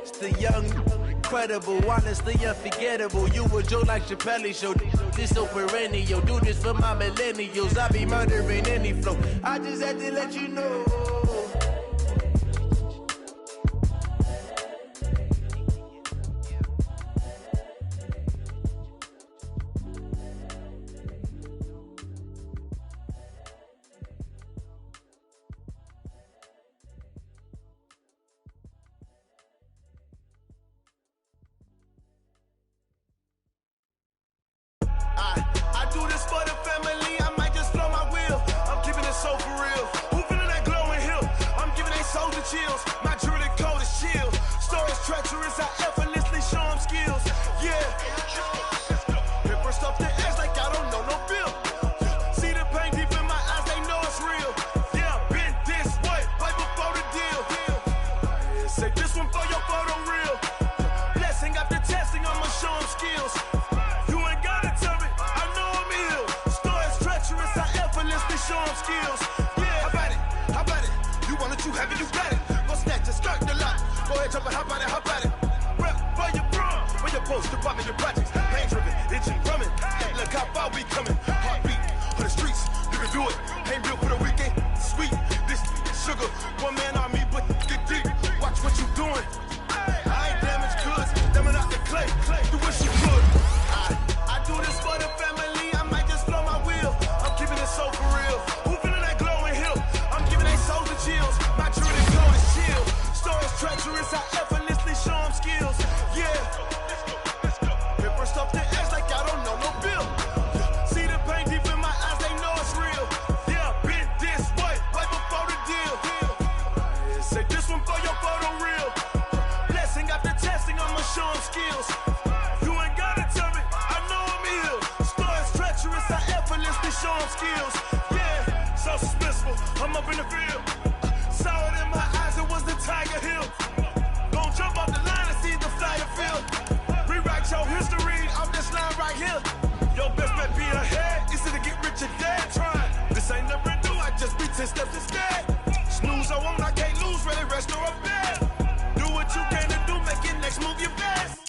It's the young, incredible, honestly unforgettable. You a Joe like Chappelle show, this so perennial. Do this for my millennials, I be murdering any flow. I just had to let you know. I do this for the family, I might just blow my wheel. I'm keeping it so for real. Who feeling that glowing hill? I'm giving they souls the chills. My druidic code is chill. Stories treacherous, I effortlessly show them skills. Yeah. Paper stuff the edge like I don't know no bill. See the pain deep in my eyes, they know it's real. Yeah, been this way, way before the deal. Say this one for your photo real. Blessing after testing, I'ma show them skills. Show them skills. Yeah, how about it? You want it, you have it, you got it. Go snatch a skirt the lot. Go ahead, jump it, how about it? Rep for your bro, where your post, department, your projects. Pain driven, itching, drumming. Hey, look how far we coming. Heartbeat on the streets, you can do it. Ain't built for the weekend. Sweet, this sugar, one man army, but get deep. Watch what you doing. I ain't damaged goods, damn out the clay. Do what you could. I do this for the family. I might just blow my wheel. I'm keeping it so for real. Who feeling that glowing hill? I'm giving they souls the chills. My druidic code is chill. Stories treacherous, I effortlessly show them skills. Yeah. Paper stuff the edge like I don't know no bill. See the pain deep in my eyes, they know it's real. Yeah, been this way, way before the deal. Say this one for your photo real. Blessing after testing, I'ma show them skills. You ain't gotta tell me, I know I'm ill. Stories treacherous, I effortlessly show them skills. Yeah, so suspenseful, I'm up in the field. Saw it in my eyes, it was the Tiger Hill. Gon' jump off the line and see the flyer field. Rewrite your history off this line right here. Your best bet be ahead, easy to get rich or dead. Trying, this ain't never new, I just be 10 steps instead. Snooze I won't, I can't lose, really rest or a bed. Do what you can to do, make your next move your best.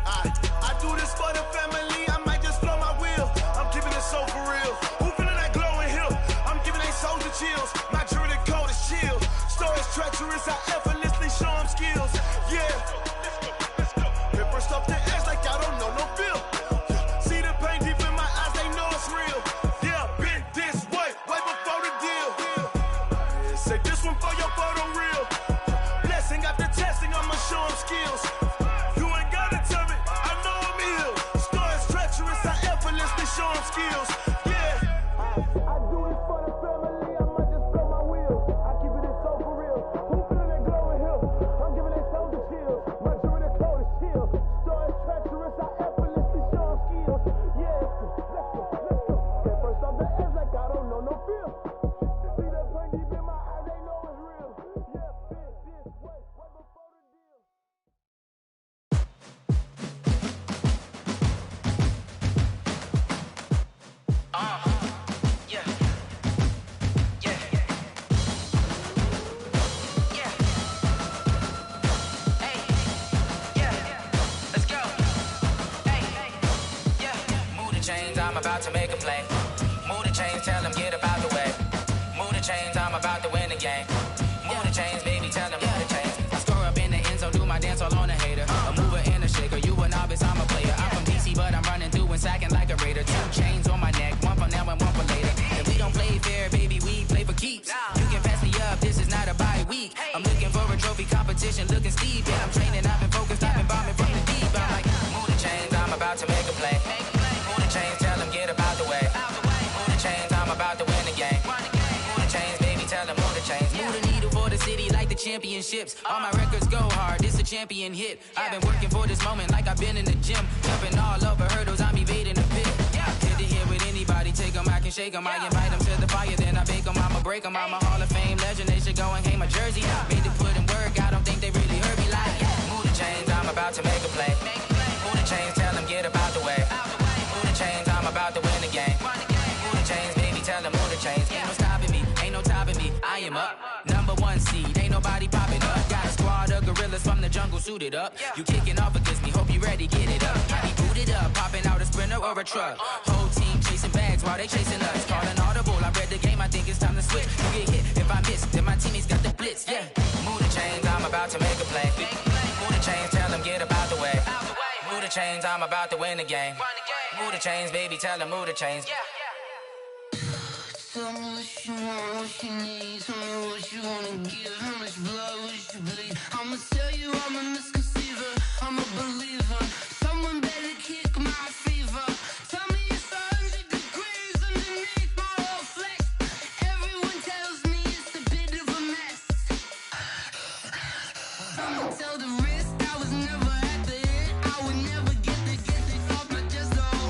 I do this for the family, I might just blow my wheel. I'm keeping it so for real. Who feeling that glowing hill? I'm giving they souls the chills. My druidic code is chill. Stories treacherous, I effortlessly show them skills. Yeah. Paper stuff the edge like I don't know no bill. See the pain deep in my eyes, they know it's real. Yeah, been this way, way before the deal. Say this one for your photo real. Blessing after testing, I'ma show them skills. You ain't gotta tell me, I know I'm ill. Stories treacherous, I effortlessly show them skills. Yeah. I do this for the family, I might just blow my wheel. I keep it so for real. Who feeling that glowing hill? I'm giving they souls the chills. My druidic code is chill. Stories treacherous, I effortlessly show them skills. Yeah, let's go. Get first off the edge like I don't know no feel. See that pain deep in my eyes, they know it's real. Yeah, been this way, way before the deal. I'm about to make a play. Move the chains, tell them get up out the way. Move about to win the game. Move the chains, baby, tell them move the chains. I score up in the end zone, do my dance all on a hater. A mover and a shaker, you a novice, I'm a player. I'm from DC, but I'm running through and sacking like a raider. 2 chains on my neck, one for now and one for later. If we don't play fair, baby, we play for keeps. You can pass me up, this is not a bye week. I'm looking for a trophy competition, looking steep. Yeah, I'm training, I've been focused, I've been bombing from the deep. I'm like, move the chains, I'm about to make a play. Move the chains, tell them get up out the way. Move the chains, I'm about to win the game. Move the chains, baby, tell them move the chains. Move the needle for the city like the championships. All my records go hard, this a champion hit. I've been working for this moment like I've been in the gym. Jumping all over hurdles, I'm evading the pit. Hit the hit with anybody, take them, I can shake them. I invite them to the fire, then I bake them, I'ma break them. I'm a Hall of Fame legend, they should go and hang my jersey. Made to put in work, I don't think they really heard me like, move the chains, I'm about to make a play. Move the chains, tell them get up out the way. Move the chains, I'm about to win the game. Move the chains, baby, tell them move the chains. Ain't no stopping me, ain't no topping me, I am up. Number 1 seed, ain't nobody popping up. Got a squad of gorillas from the jungle suited up. You kicking off against me, hope you ready, get it up. I be booted up, popping out a Sprinter or a truck. Whole team chasing bags while they chasing us. Calling audible, I read the game, I think it's time to switch. You get hit, if I miss, then my teammates got the blitz, yeah. Move the chains, I'm about to make a play. Move the chains, tell them get up out the way. Move the chains, I'm about to win the game. Move the chains, baby, tell them move the chains. Tell me what you want, what you need. Tell me what you wanna give. How much blood would you bleed? I'ma tell you I'm a misconceiver. I'm a believer. Someone better kick my fever. Tell me it's 100 degrees underneath my whole flesh. Everyone tells me it's a bit of a mess. I'ma tell the risk I was never at the end. I would never get this off my chest though.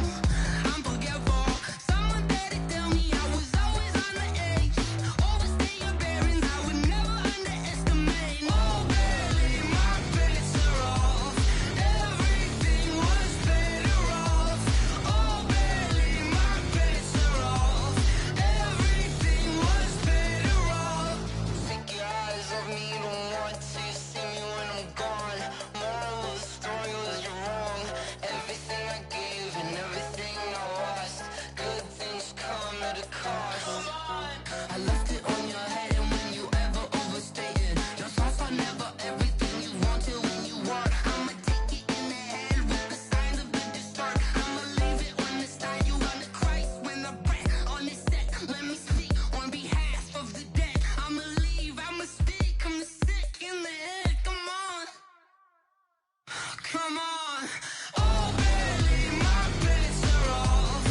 I'm forgetful. Someone better tell me I was always on the edge. Overstay your bearings, I would never underestimate. Oh baby, my bets are off. Everything was better off. Oh baby, my bets are off. Everything was better off. Take your eyes off me, don't want to see me when I'm gone. Moral of the story was you're wrong. Everything I gave and everything I lost. Good things come at a cost. I left it on your head, and when you ever overstay it, your thoughts are never everything you wanted when you want. I'ma take it in the head with the signs of the distort. I'ma leave it on the side. You on the Christ when I breath on this set. Let me speak on behalf of the dead. I'ma leave, I'ma speak. I'm sick in the head. Come on, come on. Oh baby, my bets are off.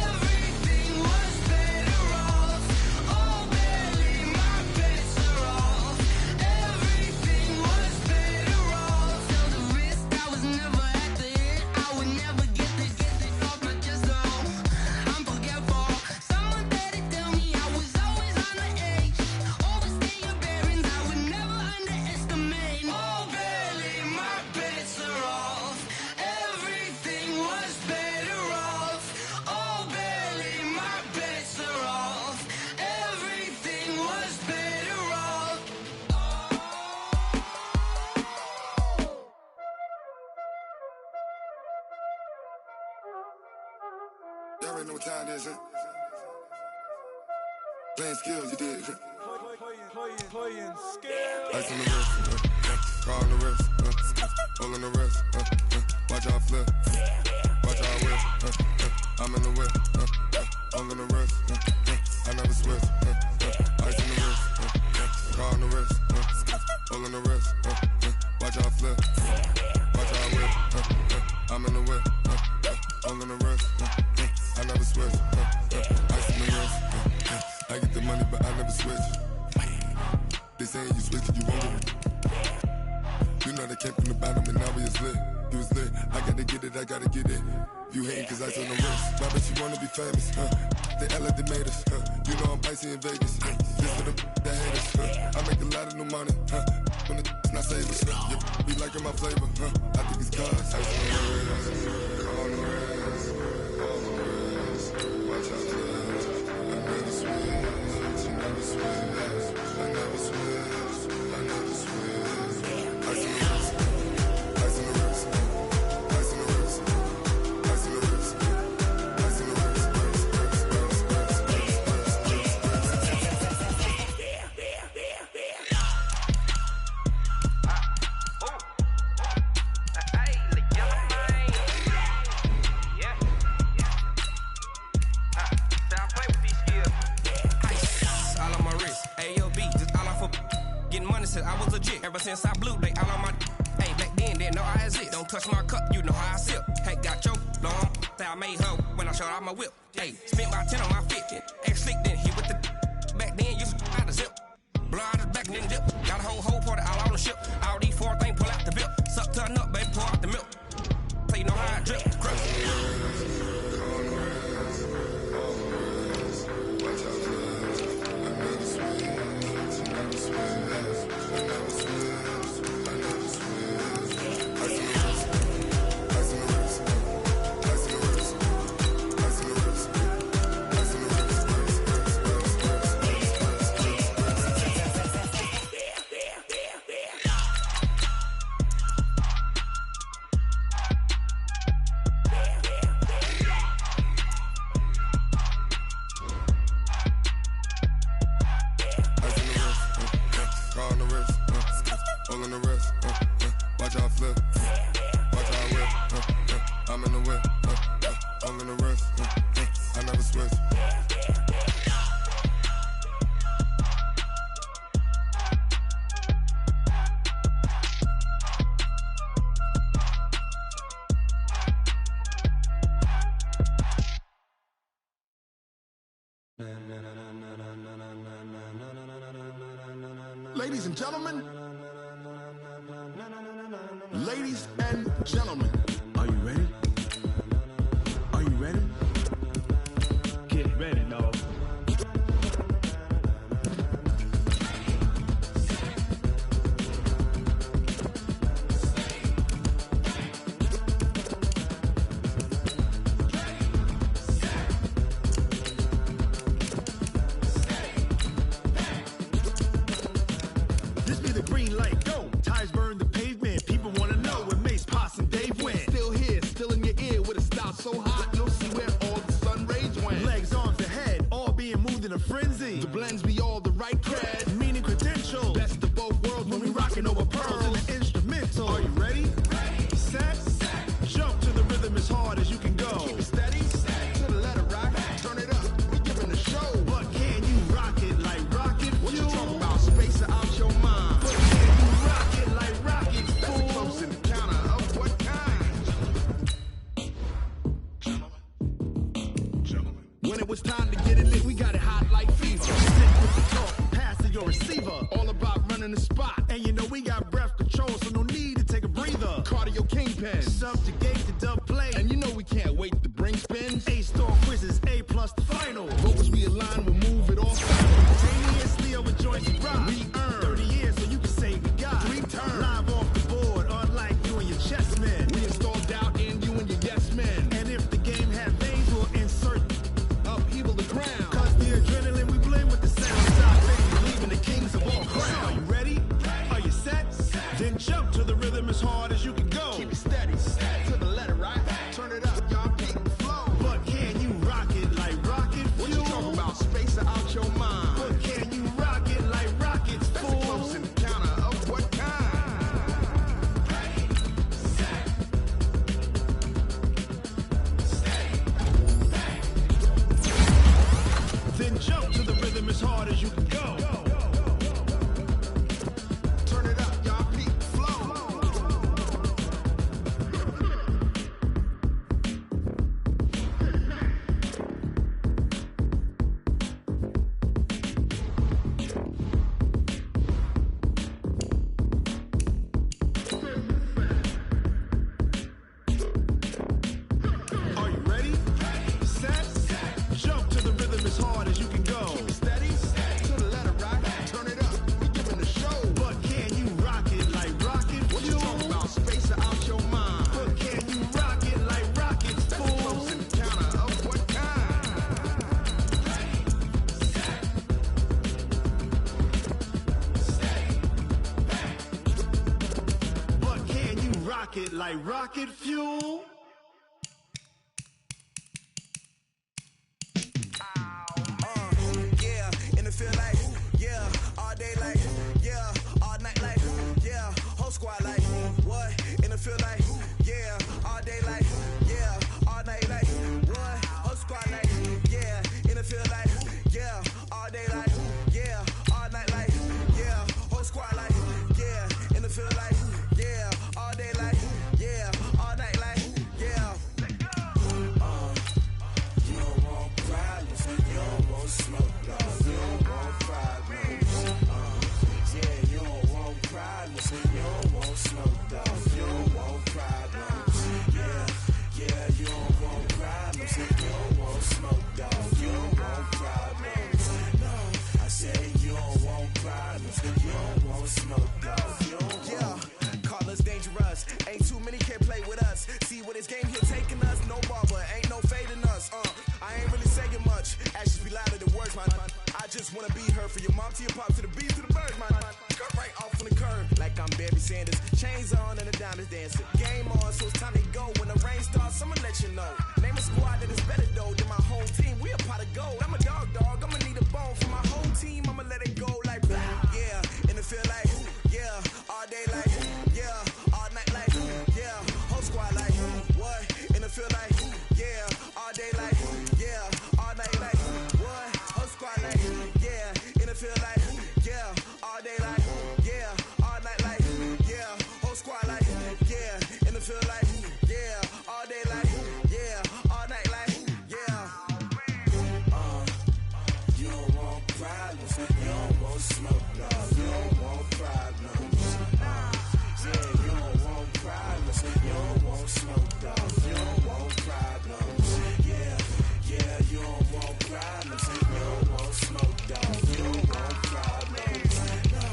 Everything was better off. Oh baby, my bets are off. Everything was better off. Tell the risk I was never at the end. I would never get this off my chest though. I'm forgetful. Someone better tell me I was always on the edge. Overstay your bearings, I would never underestimate. Oh baby, my bets are off. Everything was better off. Oh baby, my bets are off. Everything was better off. Y'all already know what time it is, huh? Playing skills, you did. Playing skills. Ice on the wrist, car on the wrist, hole in the wrist, watch how I flip, watch how I whip, I'm in the whip, hole in the wrist, I never switch, ice on the wrist, car on the wrist, hole in the wrist, watch how I flip, watch how I whip, I'm in the whip, hole in the wrist, I never switch, ice on the wrist, I get the money but I never switch. They saying you switch, you won't get it. You know they came from the bottom and now we is lit. You was lit, I gotta get it, I gotta get it. You hating cause ice on the wrist. Why bet you wanna be famous, They act like they made us, You know I'm icy in Vegas, This for the that hate us, I make a lot of new money, When it's not savers, You be liking my flavor, I think it's cause. Ice on the wrist, on the wrist, on the wrist. Watch out for this, I never switch, I never switch. I never switch, I never switch. Ice on the wrist, ice on the wrist, ice on the wrist, ice on the wrist, ice on the wrist, Ever since I blew, they all on my. Hey, back then, didn't know I exist. Don't touch my cup, you know how I sip. Hey, got your long. Say I made her when I showed out my whip. Hey, spent about 10 on my 50. Ex-slick, then hit with the. Back then, used to out the zip. Blow out the back, then dip. Got a whole party all on the ship. All these four things pull out the bip. Suck, turn up, baby, pour out the milk. So you know how I drip. Crush. Ladies and gentlemen, ladies and gentlemen, are you ready? Are you ready? Get ready, dog. The blends be all the right cred, meaning credential. Best of both worlds when we rockin' over pearls in the instrumental. Are you ready? Set, jump to the rhythm as hard as you can go. Keep it steady, to the letter rock. Turn it up, we giving the show. But can you rock it like rocket fuel? What you talking about? Space out your mind. But can you rock it like rocket fuel? Close in the counter of what kind? Gentlemen. When it was time to get it lit, we got it hot like fever. Sit with the talk, pass to your receiver. All about running the spot. And you know we got breath control, so no need to take a breather. Cardio kingpin, subjugate the dub play. And you know we can't wait to bring spins. A-star quizzes, A+ the final. Vocals we align, we'll move it all simultaneously over joints and rock. We earn 30 years, so you can say we got 3 turns. Live off the board, unlike you and your chess men. We install doubt in you and your yes men. And if the game had veins, we'll insert upheaval the ground. Cause the adrenaline we blend with the sound side things, leaving the kings of all crowns. Are you ready? Are you set? Then jump to the rhythm as hard as you can go. Keep it steady, to the letter right. Turn it up, y'all keep the flow. But can you rock it like rocket fuel? What you talking about? Space out your mind. But can you rock it like rockets full? That's close in the counter of what kind? Then jump to the rhythm as hard as you can go. Turn it up, y'all peak flow. Are you ready? Set, jump to the rhythm as hard as you can go. Keep it steady, to the letter rock. Turn it up, we giving the show. But can you rock it like rocket fuel? What you talking about? Space out your mind. But can you rock it like rockets full? That's close in the counter of what kind? But can you rock it like rocket fuel? Yeah, and it feel like, yeah, all day like, yeah, all night like, yeah, whole squad like, what? And it feel like, yeah, all day like, yeah, all night like, what? Whole squad like, yeah, and it feel like, yeah, all day like, yeah, all night like, yeah, whole squad like, yeah, just wanna be her. From your mom to your pop to the beat to the birds, my cut right off on the curb. Like I'm Barry Sanders. Chains on and the diamonds dancing. Game on, so it's time to go. When the rain starts, I'ma let you know. Name a squad that is better though than my whole team. We a pot of gold. I'm a dog. I'ma need a bone for my whole team. I'ma let it go like yeah. And it feel like yeah. All day like yeah. All night like yeah. Whole squad like what? And it feel like yeah. All day like yeah. All night like what? Whole squad like yeah. And it feel like yeah. All day like yeah. All night like yeah. Whole squad like yeah. And it feel like yeah. All day like yeah. All night like yeah. You don't want problems. You don't want smoke. No, you don't want problems. Yeah, you don't want problems. You don't want smoke. No, you don't want problems. Yeah, yeah, you don't want problems. You don't want smoke. No, you don't want problems. No,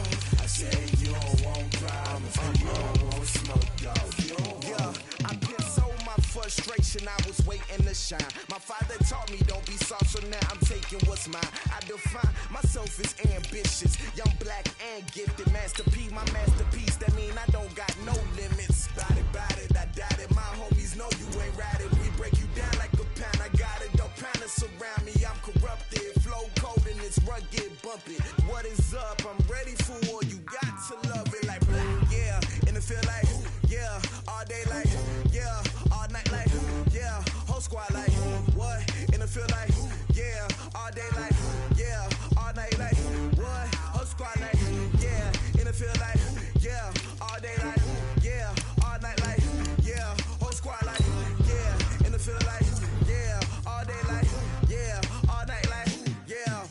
I said you don't want problems. You don't want smoke. No, you don't want. Yeah, I've been so my frustration. I was waiting to shine. My father taught me don't be soft, so now I'm taking what's mine. I define myself as ambitious, young, black, and gifted. Master P, my masterpiece. That mean I don't got no limits. Bout it, I doubt it. My homies know you ain't ratted. We break you down like a pound. I got it, don't panic surround me. I'm corrupted, flow cold and it's rugged, bumpy. What is up? I'm ready for war. You got to love it like black, yeah. And it feel like yeah. All day like yeah. All night like yeah. Whole squad like what? And it feel like yeah. All day like yeah. All night like what? Whole squad like yeah. And it feel like yeah. All day like yeah. All night like yeah. Whole squad like yeah. And it feel like yeah. All day like yeah. All night like yeah.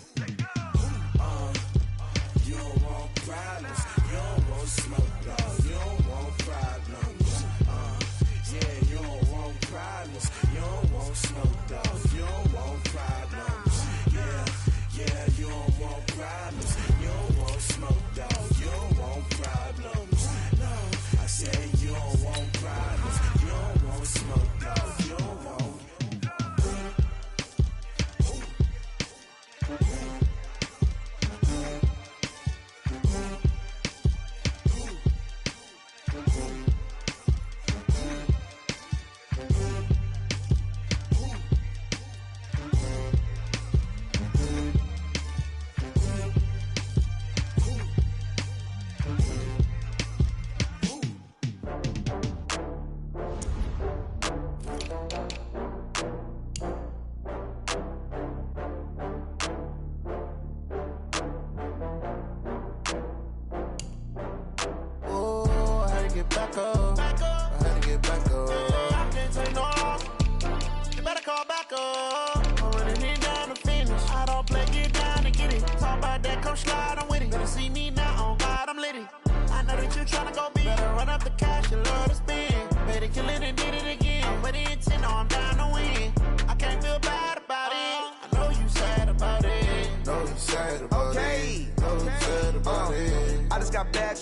You don't want problems. You don't want smoke. No, you don't want problems. Yeah, you don't want problems. You don't want smoke. No, you don't want problems. Yeah, yeah, you don't want problems. You don't want smoke. No, you don't want problems. No, I said you don't want problems. You don't want smoke. No, you don't want.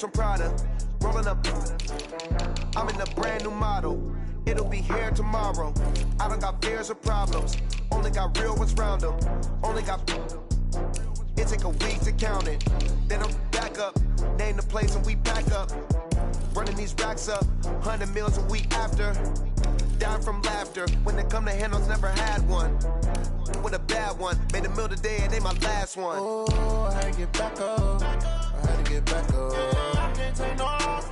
From Prada, rolling up. I'm in a brand new model. It'll be here tomorrow. I don't got fears or problems. Only got real ones round them. Only got. It take a week to count it. Then I'm back up. Name the place and we pack up. Running these racks up. 100 meals a week after. Down from laughter. When they come to handles, never had one. With a bad one. Made a meal today and they my last one. Oh, I had to get back up. I had to get back up. I can't take no loss.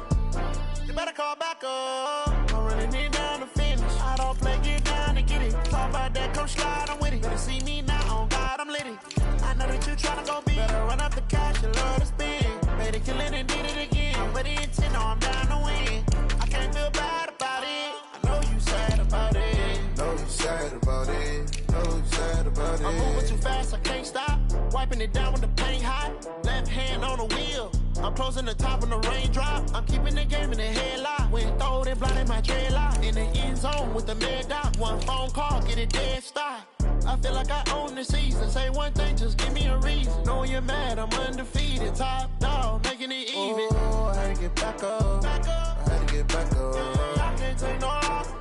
You better call back up. I'm running it down to finish. I don't play, get down to get it. Talk about that, come slide, I'm with it. Better see me now, on God, I'm lit it. I know that you tryna go big. Better run up the cash, you love to spend. Better kill it and did it again. I'm with the intent, no, I'm down to win. I can't feel bad about it. I know you sad about it. Know you sad about it. Know you sad about it. I'm moving too fast, I can't stop. Wiping it down with the paint hot. Left hand on the wheel. I'm closing the top when the raindrop. I'm keeping the game in the headlock. When throwed and blinded my dreadlock. In the end zone with the mad dot. One phone call, get it dead stop. I feel like I own the season. Say one thing, just give me a reason. Knowing you're mad, I'm undefeated. Top dog, making it even. Oh, I had to get back up. I had to get back up. I can't take no loss.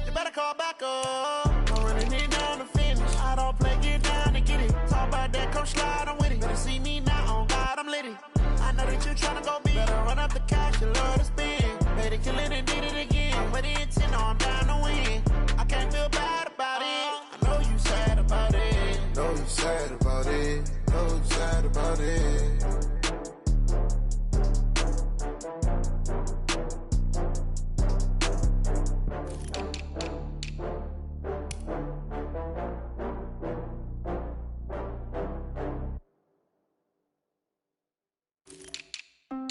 You better call back up. I'm running it down to finish. I don't play, get down to get it. Talk about that, come slide, I'm with it. Better see me now, on God, I'm litty. I know that you tryna go big. Better run up the cash, you love to spend. Better kill it and did it again. I'm with the intent, I'm down to win. I can't feel bad about it. I know you sad about it. Know you sad about it. Know you sad about it.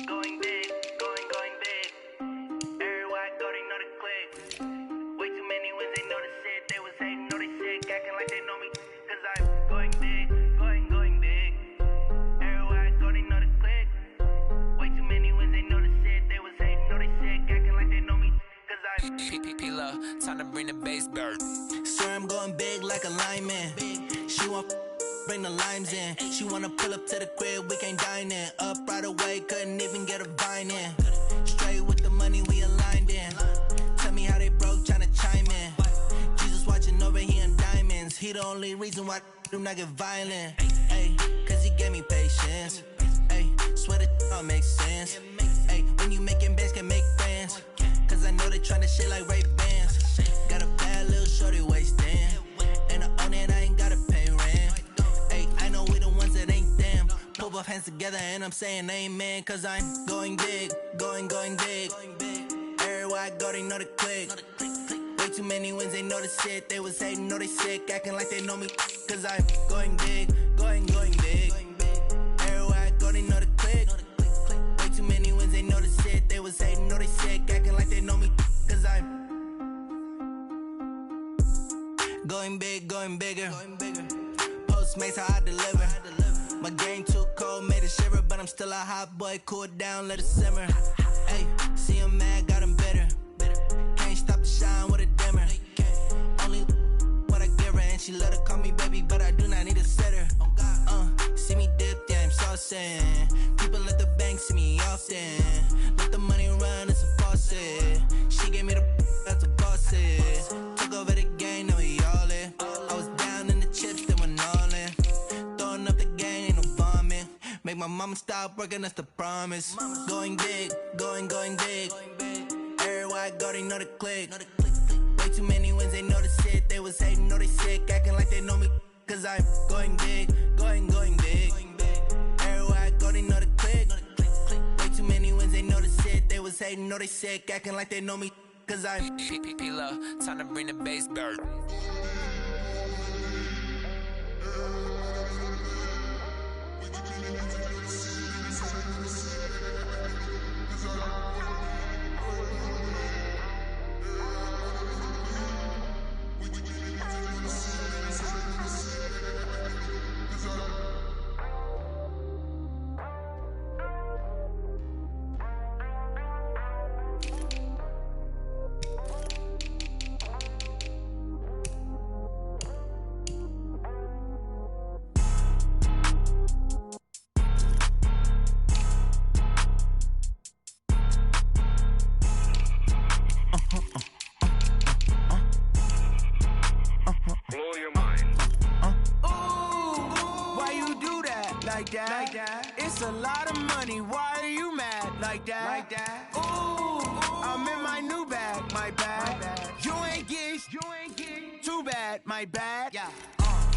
Going big, going big. Everywhere I go, they know the click. Way too many wins, they know the shit. They was hating, know they sick, acting like they know me. Cause I'm going big, going big. Everywhere I go, they know the click. Way too many wins, they know the shit. They was hating, know they sick, acting like they know me. Cause I'm P-P-P-Love, time to bring the bass bird. Swear I'm going big like a lineman. She want bring the limes in. She wanna pull up to the crib, we can't dine in. Up right away, couldn't even get a vine in. Straight with the money, we aligned in. Tell me how they broke, tryna chime in. Jesus watching over here in diamonds. He the only reason why do not get violent. Ay, cause he gave me patience. Ay, swear that all makes sense. Ay, when you making bands, can make friends. Cause I know they tryna shit like Ray Bans. Got a bad little shorty wasting. And I own it, I ain't gotta pay rent. Ay, I know we the ones that ain't them. Put both hands together and I'm saying amen. Cause I'm going big, going big. Everywhere I go, they know the click. Way too many wins, they know the shit. They was hating, know they sick, acting like they know me. Cause I'm going big, going big. Everywhere I go, they know the click. Way too many wins, they know the shit. They was hating, know they sick, acting like they know me. Cause I'm going big, going bigger. Postmates, how I deliver. My game too cold, made it shiver. But I'm still a hot boy, cool it down, let it simmer. Hey, see him mad, got him bitter. Can't stop the shine with a dimmer. Only what I give her, and she let her call me baby, but I do not need a sitter. See me dip, yeah, I'm saucing. People at the bank see me often. Let the money run, it's a faucet. She gave me the that's a boss is. Took over the game, now we all in. I was down in the chips, they went all in. Throwing up the game, ain't no vomit. Make my mama stop working, that's the promise. Going big, going big. Everywhere I go, they know the click. Way too many wins, they know the shit. They was hating, know they sick, acting like they know me. Cause I'm going big, going big. Everywhere I go, they know the click. Way too many wins, they know the shit. They was hating, know they sick, acting like they know me. Cause I'm P-P-P-Love, time to bring the bass bird. Blow your mind. Why you do that? Like that? It's a lot of money. Why are you mad? Like that? Ooh, I'm in my new bag. My bad. You ain't getting too bad. My bad. Yeah.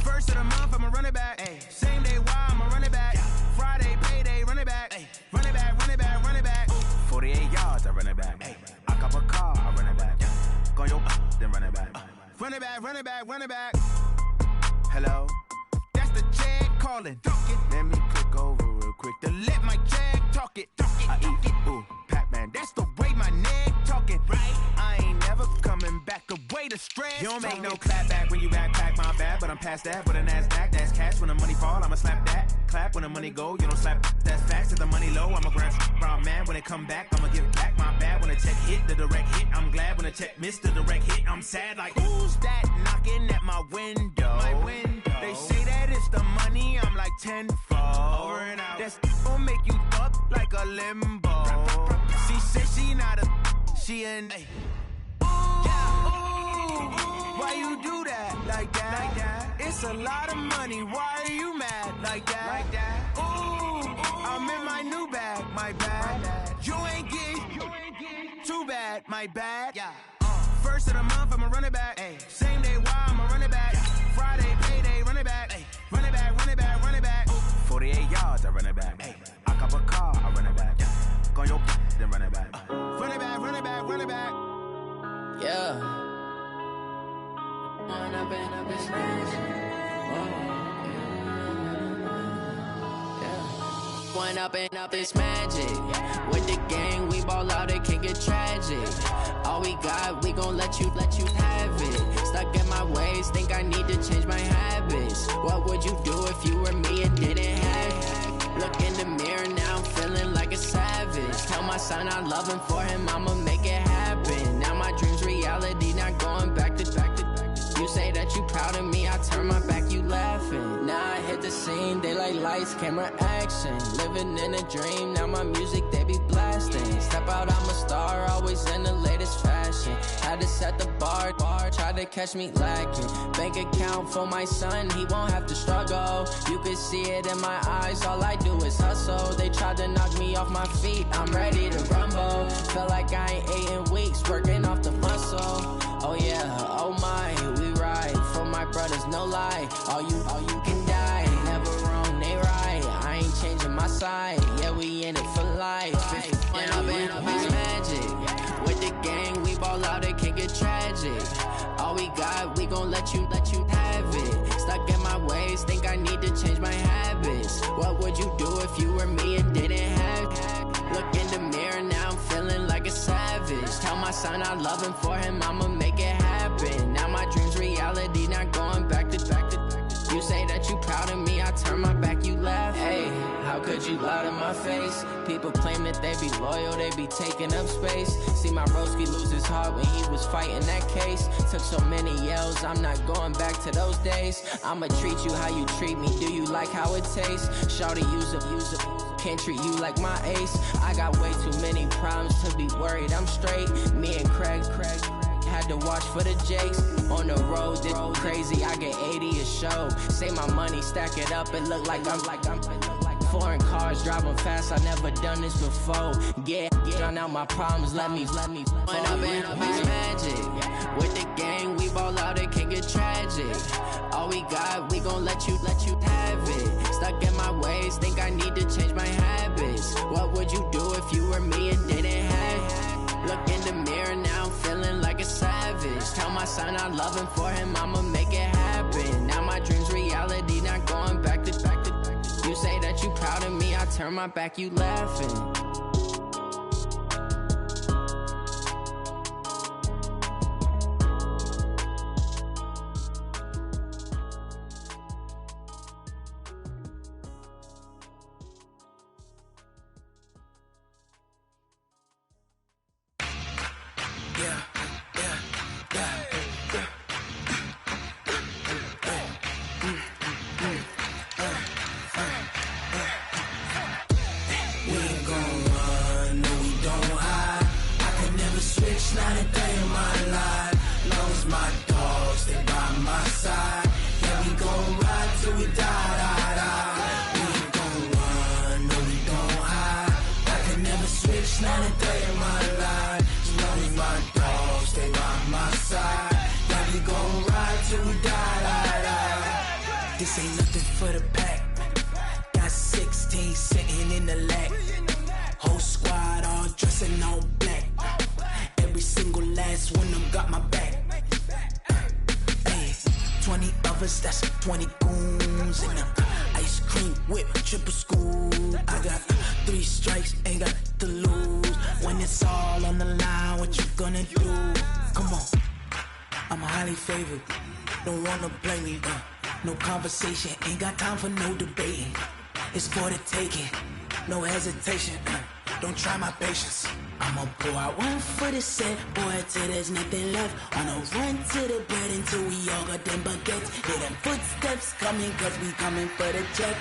First of the month, I'ma run it back. Ay. Same day, why I'ma run it back. Yeah. Friday, payday, run it back. Ay. Run it back, run it back, run it back. 48 yards, I run it back. Ay. I cop a car, I run it back. Yeah. Go your then run it back. Run it back, run it back, run it back. Hello? That's the jag calling. Let me click over real quick to let my jag talk it. I eat it, ooh, Pac-Man. That's the way my neck talking. Right? I ain't never coming back. The way the stress. You don't make no clap back when you backpack, my bad. But I'm past that with a NASDAQ. That's cash. When the money fall, I'ma slap that. Clap when the money go, you don't slap. That's facts. If the money low, I'ma grab brown man. When it come back, I'ma give back my bad. When the check hit, the direct hit. I'm glad when the check missed the direct hit. I'm sad like, who's that knocking at my window? My window. They say that it's the money, I'm like tenfold. Over and out. That's gon' make you up like a limbo. She said she not a, she an. Ooh, why you do that? Like that? It's a lot of money, why are you mad like that? Ooh, I'm in my new bag, my bad. You ain't getting too bad, my bad. First of the month, I'ma run it back. Same day, why I'ma run it back. Friday, payday, run it back. Run it back, run it back, run it back. 48 yards, I run it back. I cop a car, I run it back. Go on your then run it back. Run it back, run it back, run it back. Yeah. Run up in a bitch One up and up is magic. With the gang, we ball out, it can get tragic. All we got, we gon' let you have it. Stuck in my ways, think I need to change my habits. What would you do if you were me and didn't have it? Look in the mirror, now I'm feeling like a savage. Tell my son I love him, for him I'ma make it happen. Now my dream's reality, not going back to. You say that you proud of me, I turn my back, you laughing. Now I hit the scene, they like lights, camera, action. Living in a dream, now my music, they be blasting. Step out, I'm a star, always in the latest fashion. Had to set the bar, try to catch me lacking. Bank account for my son, he won't have to struggle. You can see it in my eyes, all I do is hustle. They tried to knock me off my feet, I'm ready to rumble. Feel like I ain't ate in weeks, working off the muscle. Oh yeah, oh my, we ride for my brothers, no lie. All you can die, never wrong, they right. I ain't changing my side, yeah, we in it for life. And I've been magic. With the gang, we ball out, it can get tragic. All we got, we gon' let you have it. Stuck in my ways, think I need to change my habits. What would you do if you were me and didn't have it? Look in the mirror, now I'm feeling like a savage. Tell my son I love him, for him I'ma make it happen. Now my dream's reality, not going back to. You say that you proud of me, I turn my back, you laugh. Hey, how could you lie to my face? People claim that they be loyal, they be taking up space. See my broski lose his heart when he was fighting that case. Took so many yells, I'm not going back to those days. I'ma treat you how you treat me, do you like how it tastes? Shawty, use up, can't treat you like my ace. I got way too many problems to be worried, I'm straight. Me and Craig had to watch for the Jakes. On the road, this crazy, I get 80 a show. Say my money, stack it up, it look like I'm foreign cars, driving fast, I never done this before. Yeah, drown out my problems, let me When up in a bitch magic. With the gang, we ball out, it can get tragic. All we got, we gon' let you have it. Stuck in my ways, think I need to change my habits. What would you do if you were me and didn't have it? Look in the mirror, now I'm feeling like a savage. Tell my son I love him, for him I'ma make it happen. Now my dream's reality, not going back to. You say that you proud of me, I turn my back, you laughing. This ain't nothing for the pack. Got 16 sitting in the lag. Whole squad all dressing all black. Every single last one of them got my back. Hey, 20 of us, that's 20 goons in the ice cream whip, triple scoop. I got 3 strikes, ain't got to lose. When it's all on the line, what you gonna do? Come on, I'm highly favored. Don't wanna blame me. No conversation, ain't got time for no debating. It's for the taking, no hesitation. Don't try my patience. I'ma pour out one for the set, boy, till there's nothing left. On a run to the bread until we all got them baguettes. Hear them footsteps coming, cause we coming for the check.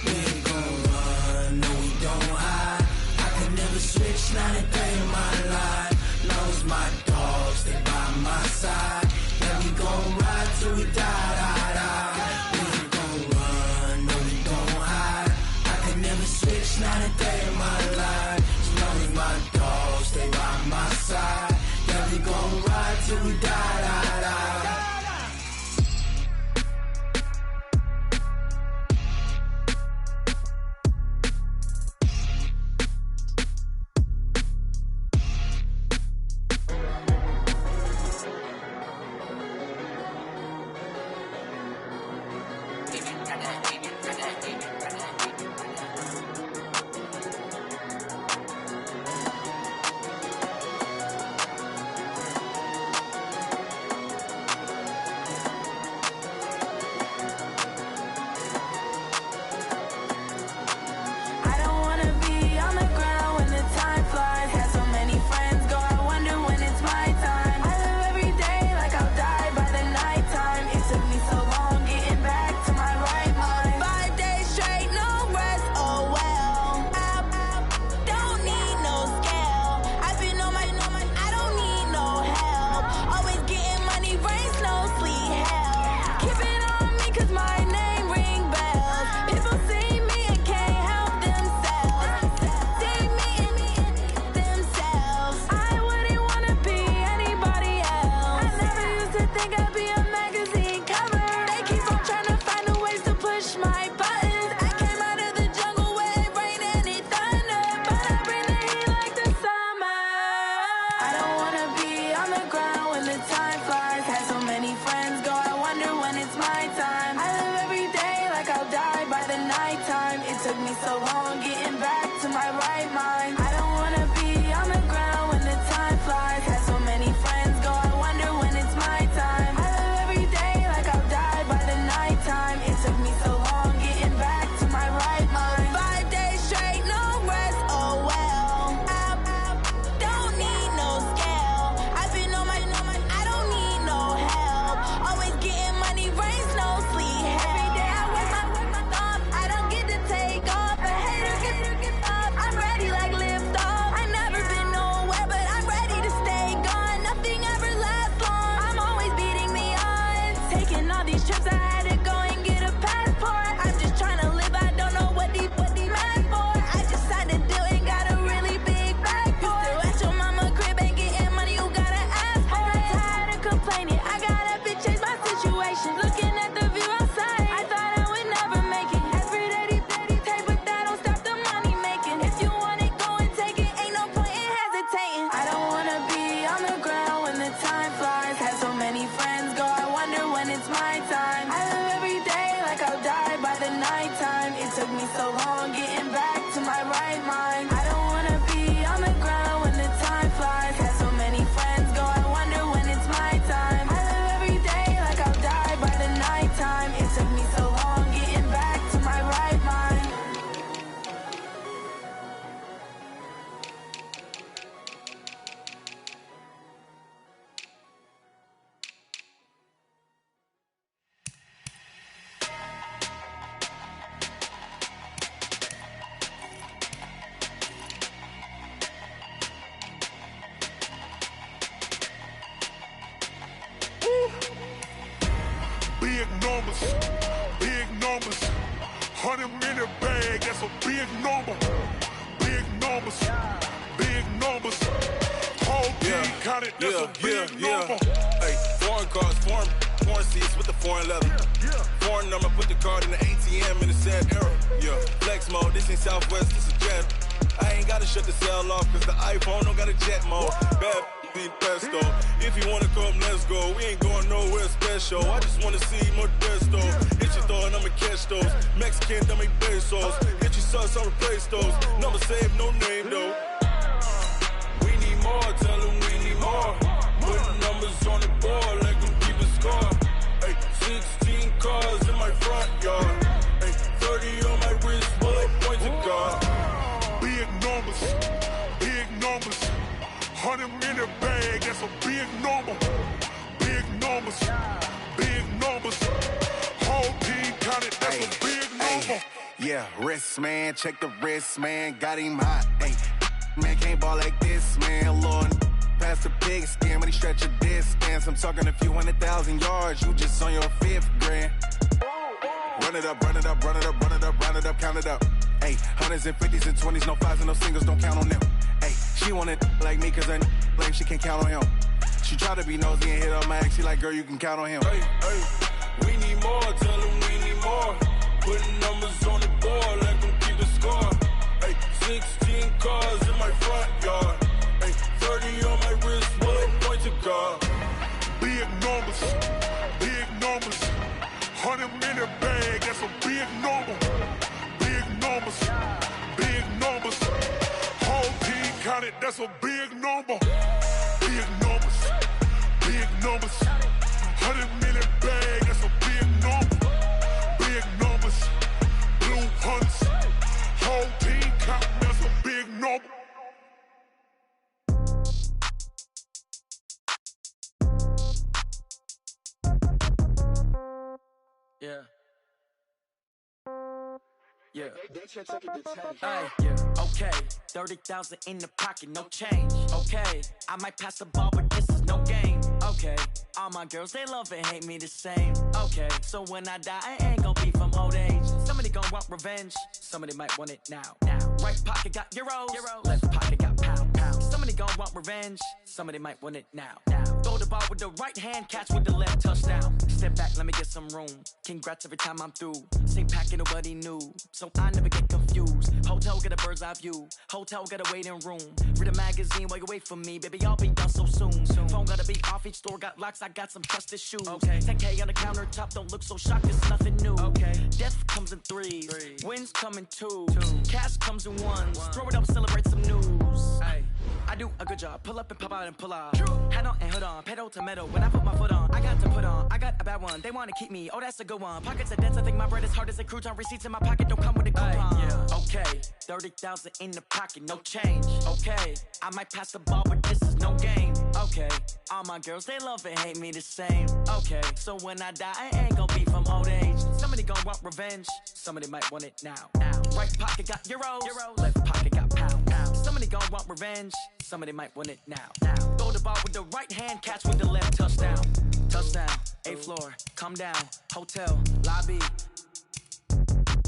We ain't gon' run, no we don't hide. I could never switch, not a day in my life. Long as my dogs, they by my side. Yeah, we gon' It took me so long getting back to my right mind. I don't wanna be on the ground when the time flies. Had so many friends go, I wonder when it's my time. I live every day like I'll die by the nighttime. It took me so long getting back to my right mind. Big numbers, big numbers. 100-minute bag, that's a big number. Big numbers, big numbers. Whole team counted, that's a big number. Hey, foreign cars, foreign seats with the foreign leather. Foreign number, put the card in the ATM in the sad era. Yeah, flex mode, this ain't Southwest, this is jet. I ain't gotta shut the cell off, cause the iPhone don't got a jet mode. Bad be pesto. If you wanna come, let's go. We ain't going nowhere special. I just wanna see Modesto. Hit your thought, I'ma catch those. Mexican, don't make pesos. Hit your sauce, I'll replace those. Number saved, no name though. We need more, tell them we need more. Put numbers on the board, let them keep a score. Hey, 16 cars in my front yard. Hey, 30 on my wrist, bullet points of God. Big numbers, big numbers. 100-minute bag, that's a big number. Big numbers, big numbers. Whole team counted, that's a big number. Yeah, wrist man, check the wrist man, got him hot. Ay, man can't ball like this, man. Lord, past the pig skin when he stretch a distance. I'm talking a few 100,000 yards, you just on your 5th grand. Run it up, run it up, run it up, run it up, run it up, count it up. Ay, hundreds and 50s and 20s, no 5s and no singles, don't count on them. Ay, she want it like me cause her like she can't count on him. She try to be nosy and hit on my ex, she like, girl, you can count on him. Hey, we need more, tell them we need more. Putting numbers on the board, let them keep a score. Hey, 16 cars in my front yard. Hey, 30 on my wrist, bullet points of God. Big numbers, big numbers. 100-minute bag, that's a big number. Big numbers, big numbers. Whole team counted, that's a big number. Big numbers, big numbers. 100-minute bag, that's a big number. Big numbers, blue hunts. Whole team counting, that's a big number. Yeah. Yeah. Hey, yeah. Okay. 30,000 in the pocket, no change. Okay. I might pass the ball, but this is no game. Okay. All my girls, they love and hate me the same. Okay. So when I die, I ain't gon' be from old age. Somebody gon' want revenge. Somebody might want it now. Right pocket got euros. Left pocket got pound. Somebody gon' want revenge. Somebody might want it now. Throw the ball with the right hand, catch with the left, touchdown. Step back, let me get some room. Congrats every time I'm through. Same packet, nobody knew. So I never get confused. Hotel get a bird's eye view. Hotel get a waiting room. Read a magazine while you wait for me. Baby, I'll be done so soon. Phone gotta be off, each store got locks. I got some trusted shoes. 10K on the countertop, don't look so shocked, it's nothing new. Death comes in threes. Wins come in twos. Cash comes in ones. Throw it up, celebrate some news. I do a good job. Pull up and pop out and pull out. Head on and hood on. Pedal to metal. When I put my foot on, I got to put on. I got a bad one. They want to keep me. Oh, that's a good one. Pockets are dense. I think my bread is hard as a crouton. Receipts in my pocket don't come with a coupon. Okay. 30,000 in the pocket. No change. Okay. I might pass the ball, but this is no game. Okay. All my girls, they love and hate me the same. Okay. So when I die, I ain't gonna be from old age. Somebody gonna want revenge. Somebody might want it now. Right pocket got euros. Left pocket got pound. Somebody gonna want revenge. Somebody might want it now. Throw the ball with the right hand, catch with the left, touchdown. Touchdown, 8th floor, come down, hotel, lobby.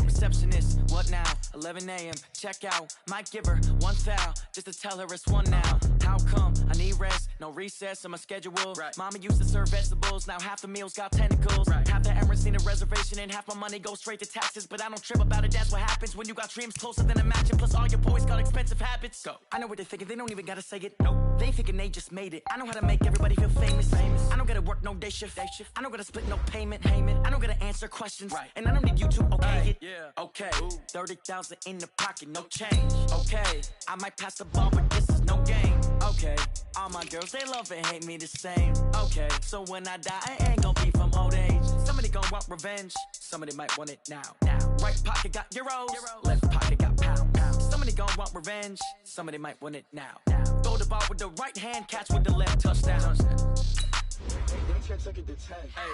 Receptionist, what now? 11 a.m. Check out. Might give her one foul just to tell her it's one now. How come? I need rest, no recess in my schedule. Mama used to serve vegetables, now half the meals got tentacles. Half the Emirates need a reservation and half my money goes straight to taxes. But I don't trip about it, that's what happens when you got dreams closer than a match. And plus all your boys got expensive habits. Go. I know what they're thinking, they don't even gotta say it. Nope. They thinking they just made it. I know how to make everybody feel famous. I don't gotta work no day shift. I don't gotta split no payment. I don't gotta answer questions. And I don't need you to okay it. Okay, 30,000 in the pocket, no change. Okay, I might pass the ball, but this is no game. Okay, all my girls, they love and hate me the same. Okay, so when I die, I ain't gon' be from old age. Somebody gon' want revenge, somebody might want it now. Right pocket got euros, left pocket got pounds. Somebody gon' want revenge, somebody might want it now. Throw the ball with the right hand, catch with the left, touchdown. Hey, they can't take it to 10. Hey.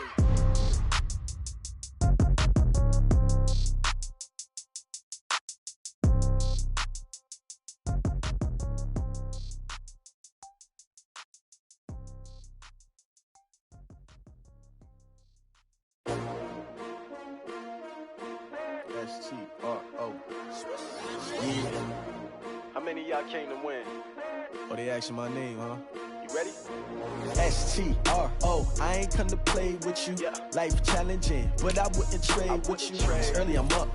S-T-R-O. Yeah. How many of y'all came to win? Oh, they asking my name, huh? You ready? S-T-R-O. I ain't come to play with you. Life challenging, but I wouldn't trade with you. It's early, I'm up.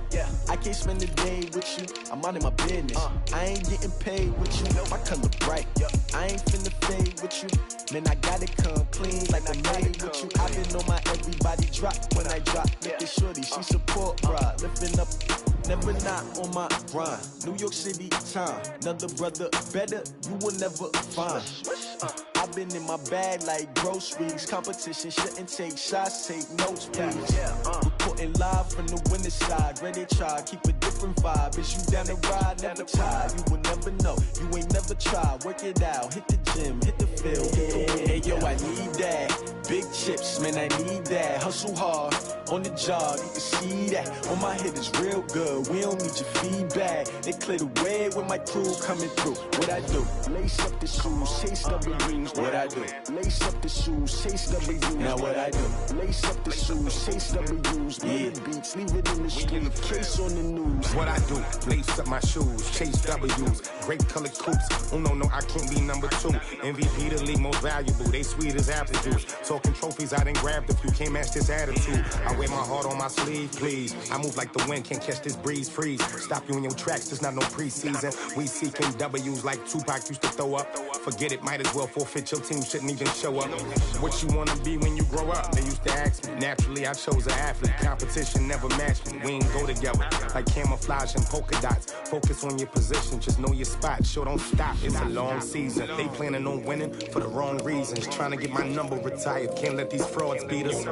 I can't spend the day with you. I'm out of my business. I ain't getting paid with you. My color bright. I ain't finna fade with you. Man, I gotta come clean like I'm made with you. I've been on my everybody drop when I drop. Look at shorty, she support, bruh. Lifting up, never not on my grind. New York City time, another brother better, you will never find. I've been in my bag like groceries. Competition shouldn't take shots, take notes, please. Reporting live from the winning side. Ready to try, keep a different vibe. Is you down the ride, never tired. You will never know, you ain't never tried. Work it out, hit the gym, hit the field. Hey yo, I need that. Big chips, man, I need that. Hustle hard, on the job, you can see that. On my head is real good, we don't need your feedback. They clear the way with my crew coming through. What I do? Lace up the shoes, chase W's. What I do? Lace up the shoes, chase W's. Now what I do? Lace up the shoes, chase W's. Yeah. Beats, leave it in the street, case on the news. What I do? Lace up my shoes, chase W's. Great colored coops. Oh no, I can't be number 2. MVP the league most valuable. They sweet as apple juice. Talking trophies, I didn't grab the few. Can't match this attitude. I wear my heart on my sleeve, please. I move like the wind, can't catch this breeze, freeze. Stop you in your tracks, there's not no preseason. We seeking W's like Tupac used to throw up. Forget it, might as well forfeit. Your team shouldn't even show up. What you wanna be when you grow up? They used to ask me. Naturally, I chose an athlete. Competition never matched me. We ain't go together like camouflage and polka dots. Focus on your position, just know your spot. Sure, don't stop. It's a long season. They planning on winning for the wrong reasons. Trying to get my number retired. Can't let these frauds beat us.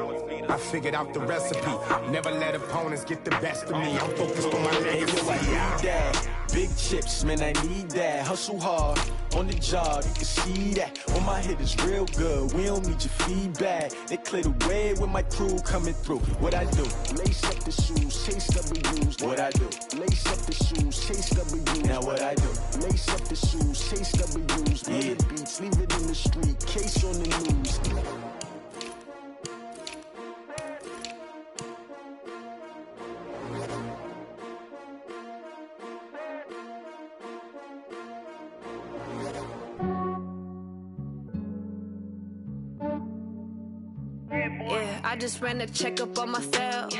I figured out the recipe. Never let opponents get the best of me. I'm focused on my legacy. I need that. Big chips, man, I need that. Hustle hard, on the job, you can see that. On my head is real good, we don't need your feedback. They clear the way with my crew coming through. What I do? Lace up the shoes, chase W's. What I do? Lace up the shoes, chase W's. Now what I do? Lace up the shoes, chase W's. Yeah. Beats, leave it in the street, case on the news. Yeah, I just ran a checkup on myself.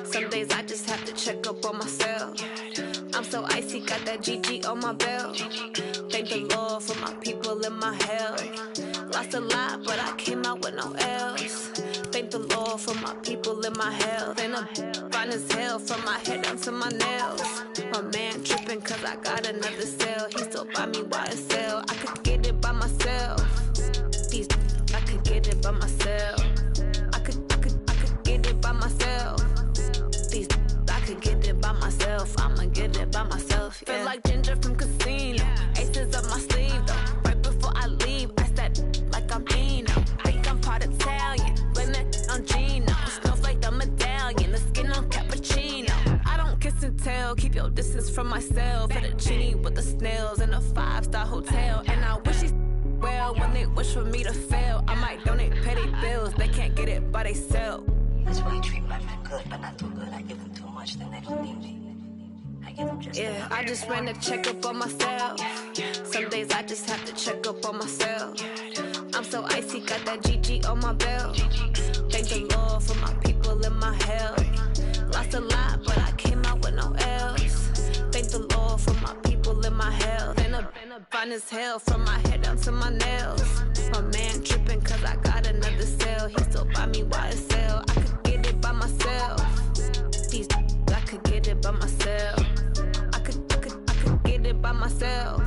Some days I just have to check up on myself. I'm so icy, got that GG on my belt. Thank the Lord for my people in my health. Lost a lot, but I came out with no L's. Thank the Lord for my people in my health. And I'm fine as hell from my head down to my nails. My man tripping cause I got another cell. He still buy me YSL. I could get it by myself. These I could get it by myself. I could get it by myself. These I could get it by myself. I'ma get it by myself. Yeah. Feel like Ginger from Casino. Aces up my sleeve though. Right before I leave, I step like I'm Dino. Think I'm part Italian. Blame that on Gino. Smells like the medallion. The skin on cappuccino. I don't kiss and tell. Keep your distance from myself. At a genie with the snails in a 5-star hotel. And I wish he's well when they wish for me to fail. I might donate petty bills. They can't get it by themselves. That's why you treat my friend good, but not too good. I give them too much, then they don't need me. I give them just yeah, I just ran a checkup on myself. Some days I just have to check up on myself. I'm so icy, got that GG on my belt. Thank the Lord for my people in my health. Lost a lot, but I came out with no L's. Thank the Lord for my people in my health. And I'm fine as hell from my head down to my nails. My man tripping cause I got another cell. He still buy me YSL. I could get it by myself. These I could get get it by myself. I could get it by myself.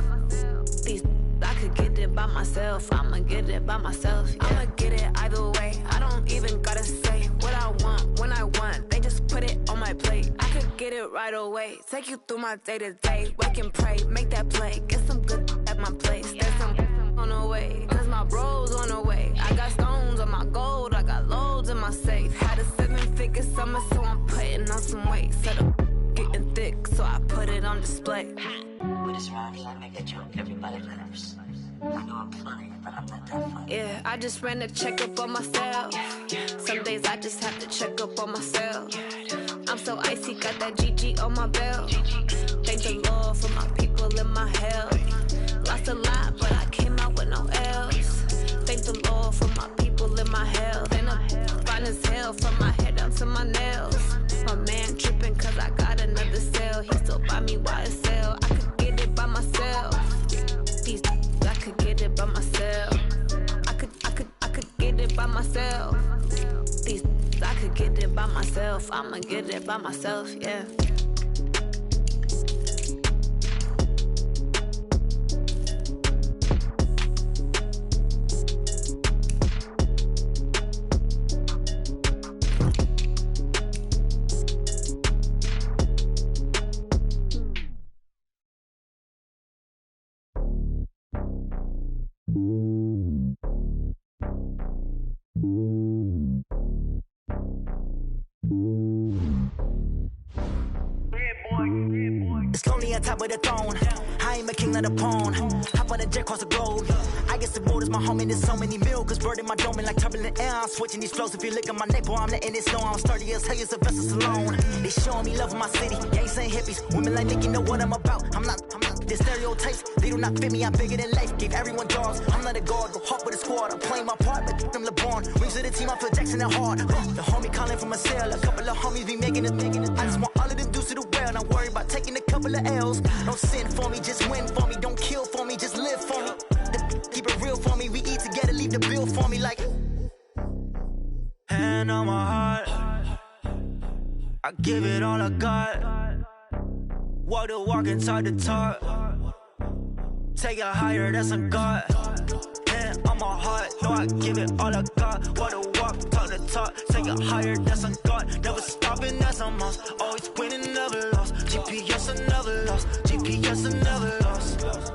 I could get it by myself. I'ma get it by myself. Yeah. I'ma get it either way. I don't even gotta say what I want when I want. They just put it on my plate. I could get it right away. Take you through my day to day. Wake and pray, make that play. Get some good at my place. There's some on the way. Cause my bros on the way. I got stones on my gold. I got loads in my safe. Had a 7-figure summer, so I'm putting on some weight. Set up getting thick, so I put it on display. With this round here, I make a joke. Everybody laughs. I know I'm funny, but I'm not that funny. Yeah, I just ran a checkup on myself. Some days I just have to check up on myself. I'm so icy, got that GG on my belt. Thank the Lord for my people in my health. Lost a lot, but I came out with no L's. Thank the Lord for my people in my health. And I'm fine as hell from my head down to my nails. My man tripping cause I got another sale. He still buy me YSL. I could get it by myself. These I could get it by myself. I could get it by myself. These I could get it by myself. I'ma get it by myself, yeah. It's lonely on top of the throne. I ain't a king of the pawn. Hop on a jet across the globe. I guess the world is my home and there's so many milkers birding my dome like turbulent air. I'm switching these flows. If you look at my neck, boy, I'm letting it snow. I'm sturdy as hell, a vessel alone. They showing me love in my city. Gangs ain't hippies. Women like Nicky know what I'm about. I'm not. The stereotypes, they do not fit me. I'm bigger than life. Gave everyone jobs. I'm not a guard. Go hard with a squad. I'm playing my part, but them LeBron. Rings to the team. I feel Jackson and hard. The homie calling from a cell. A couple of homies be making it. I just want all of them dudes to the well. Not worry about taking a couple of L's. Don't sin for me, just win for me. Don't kill for me, just live for me. Keep it real for me. We eat together, leave the bill for me like. Hand on my heart, I give it all I got. Walk the walk and talk the talk. Take it higher, that's a God. Hand on my heart, no, I give it all I got. Walk the walk, talk the talk. Take it higher, that's a God. Never stopping, that's a must. Always winning, never lost. GPS, I never lost. GPS, I never lost.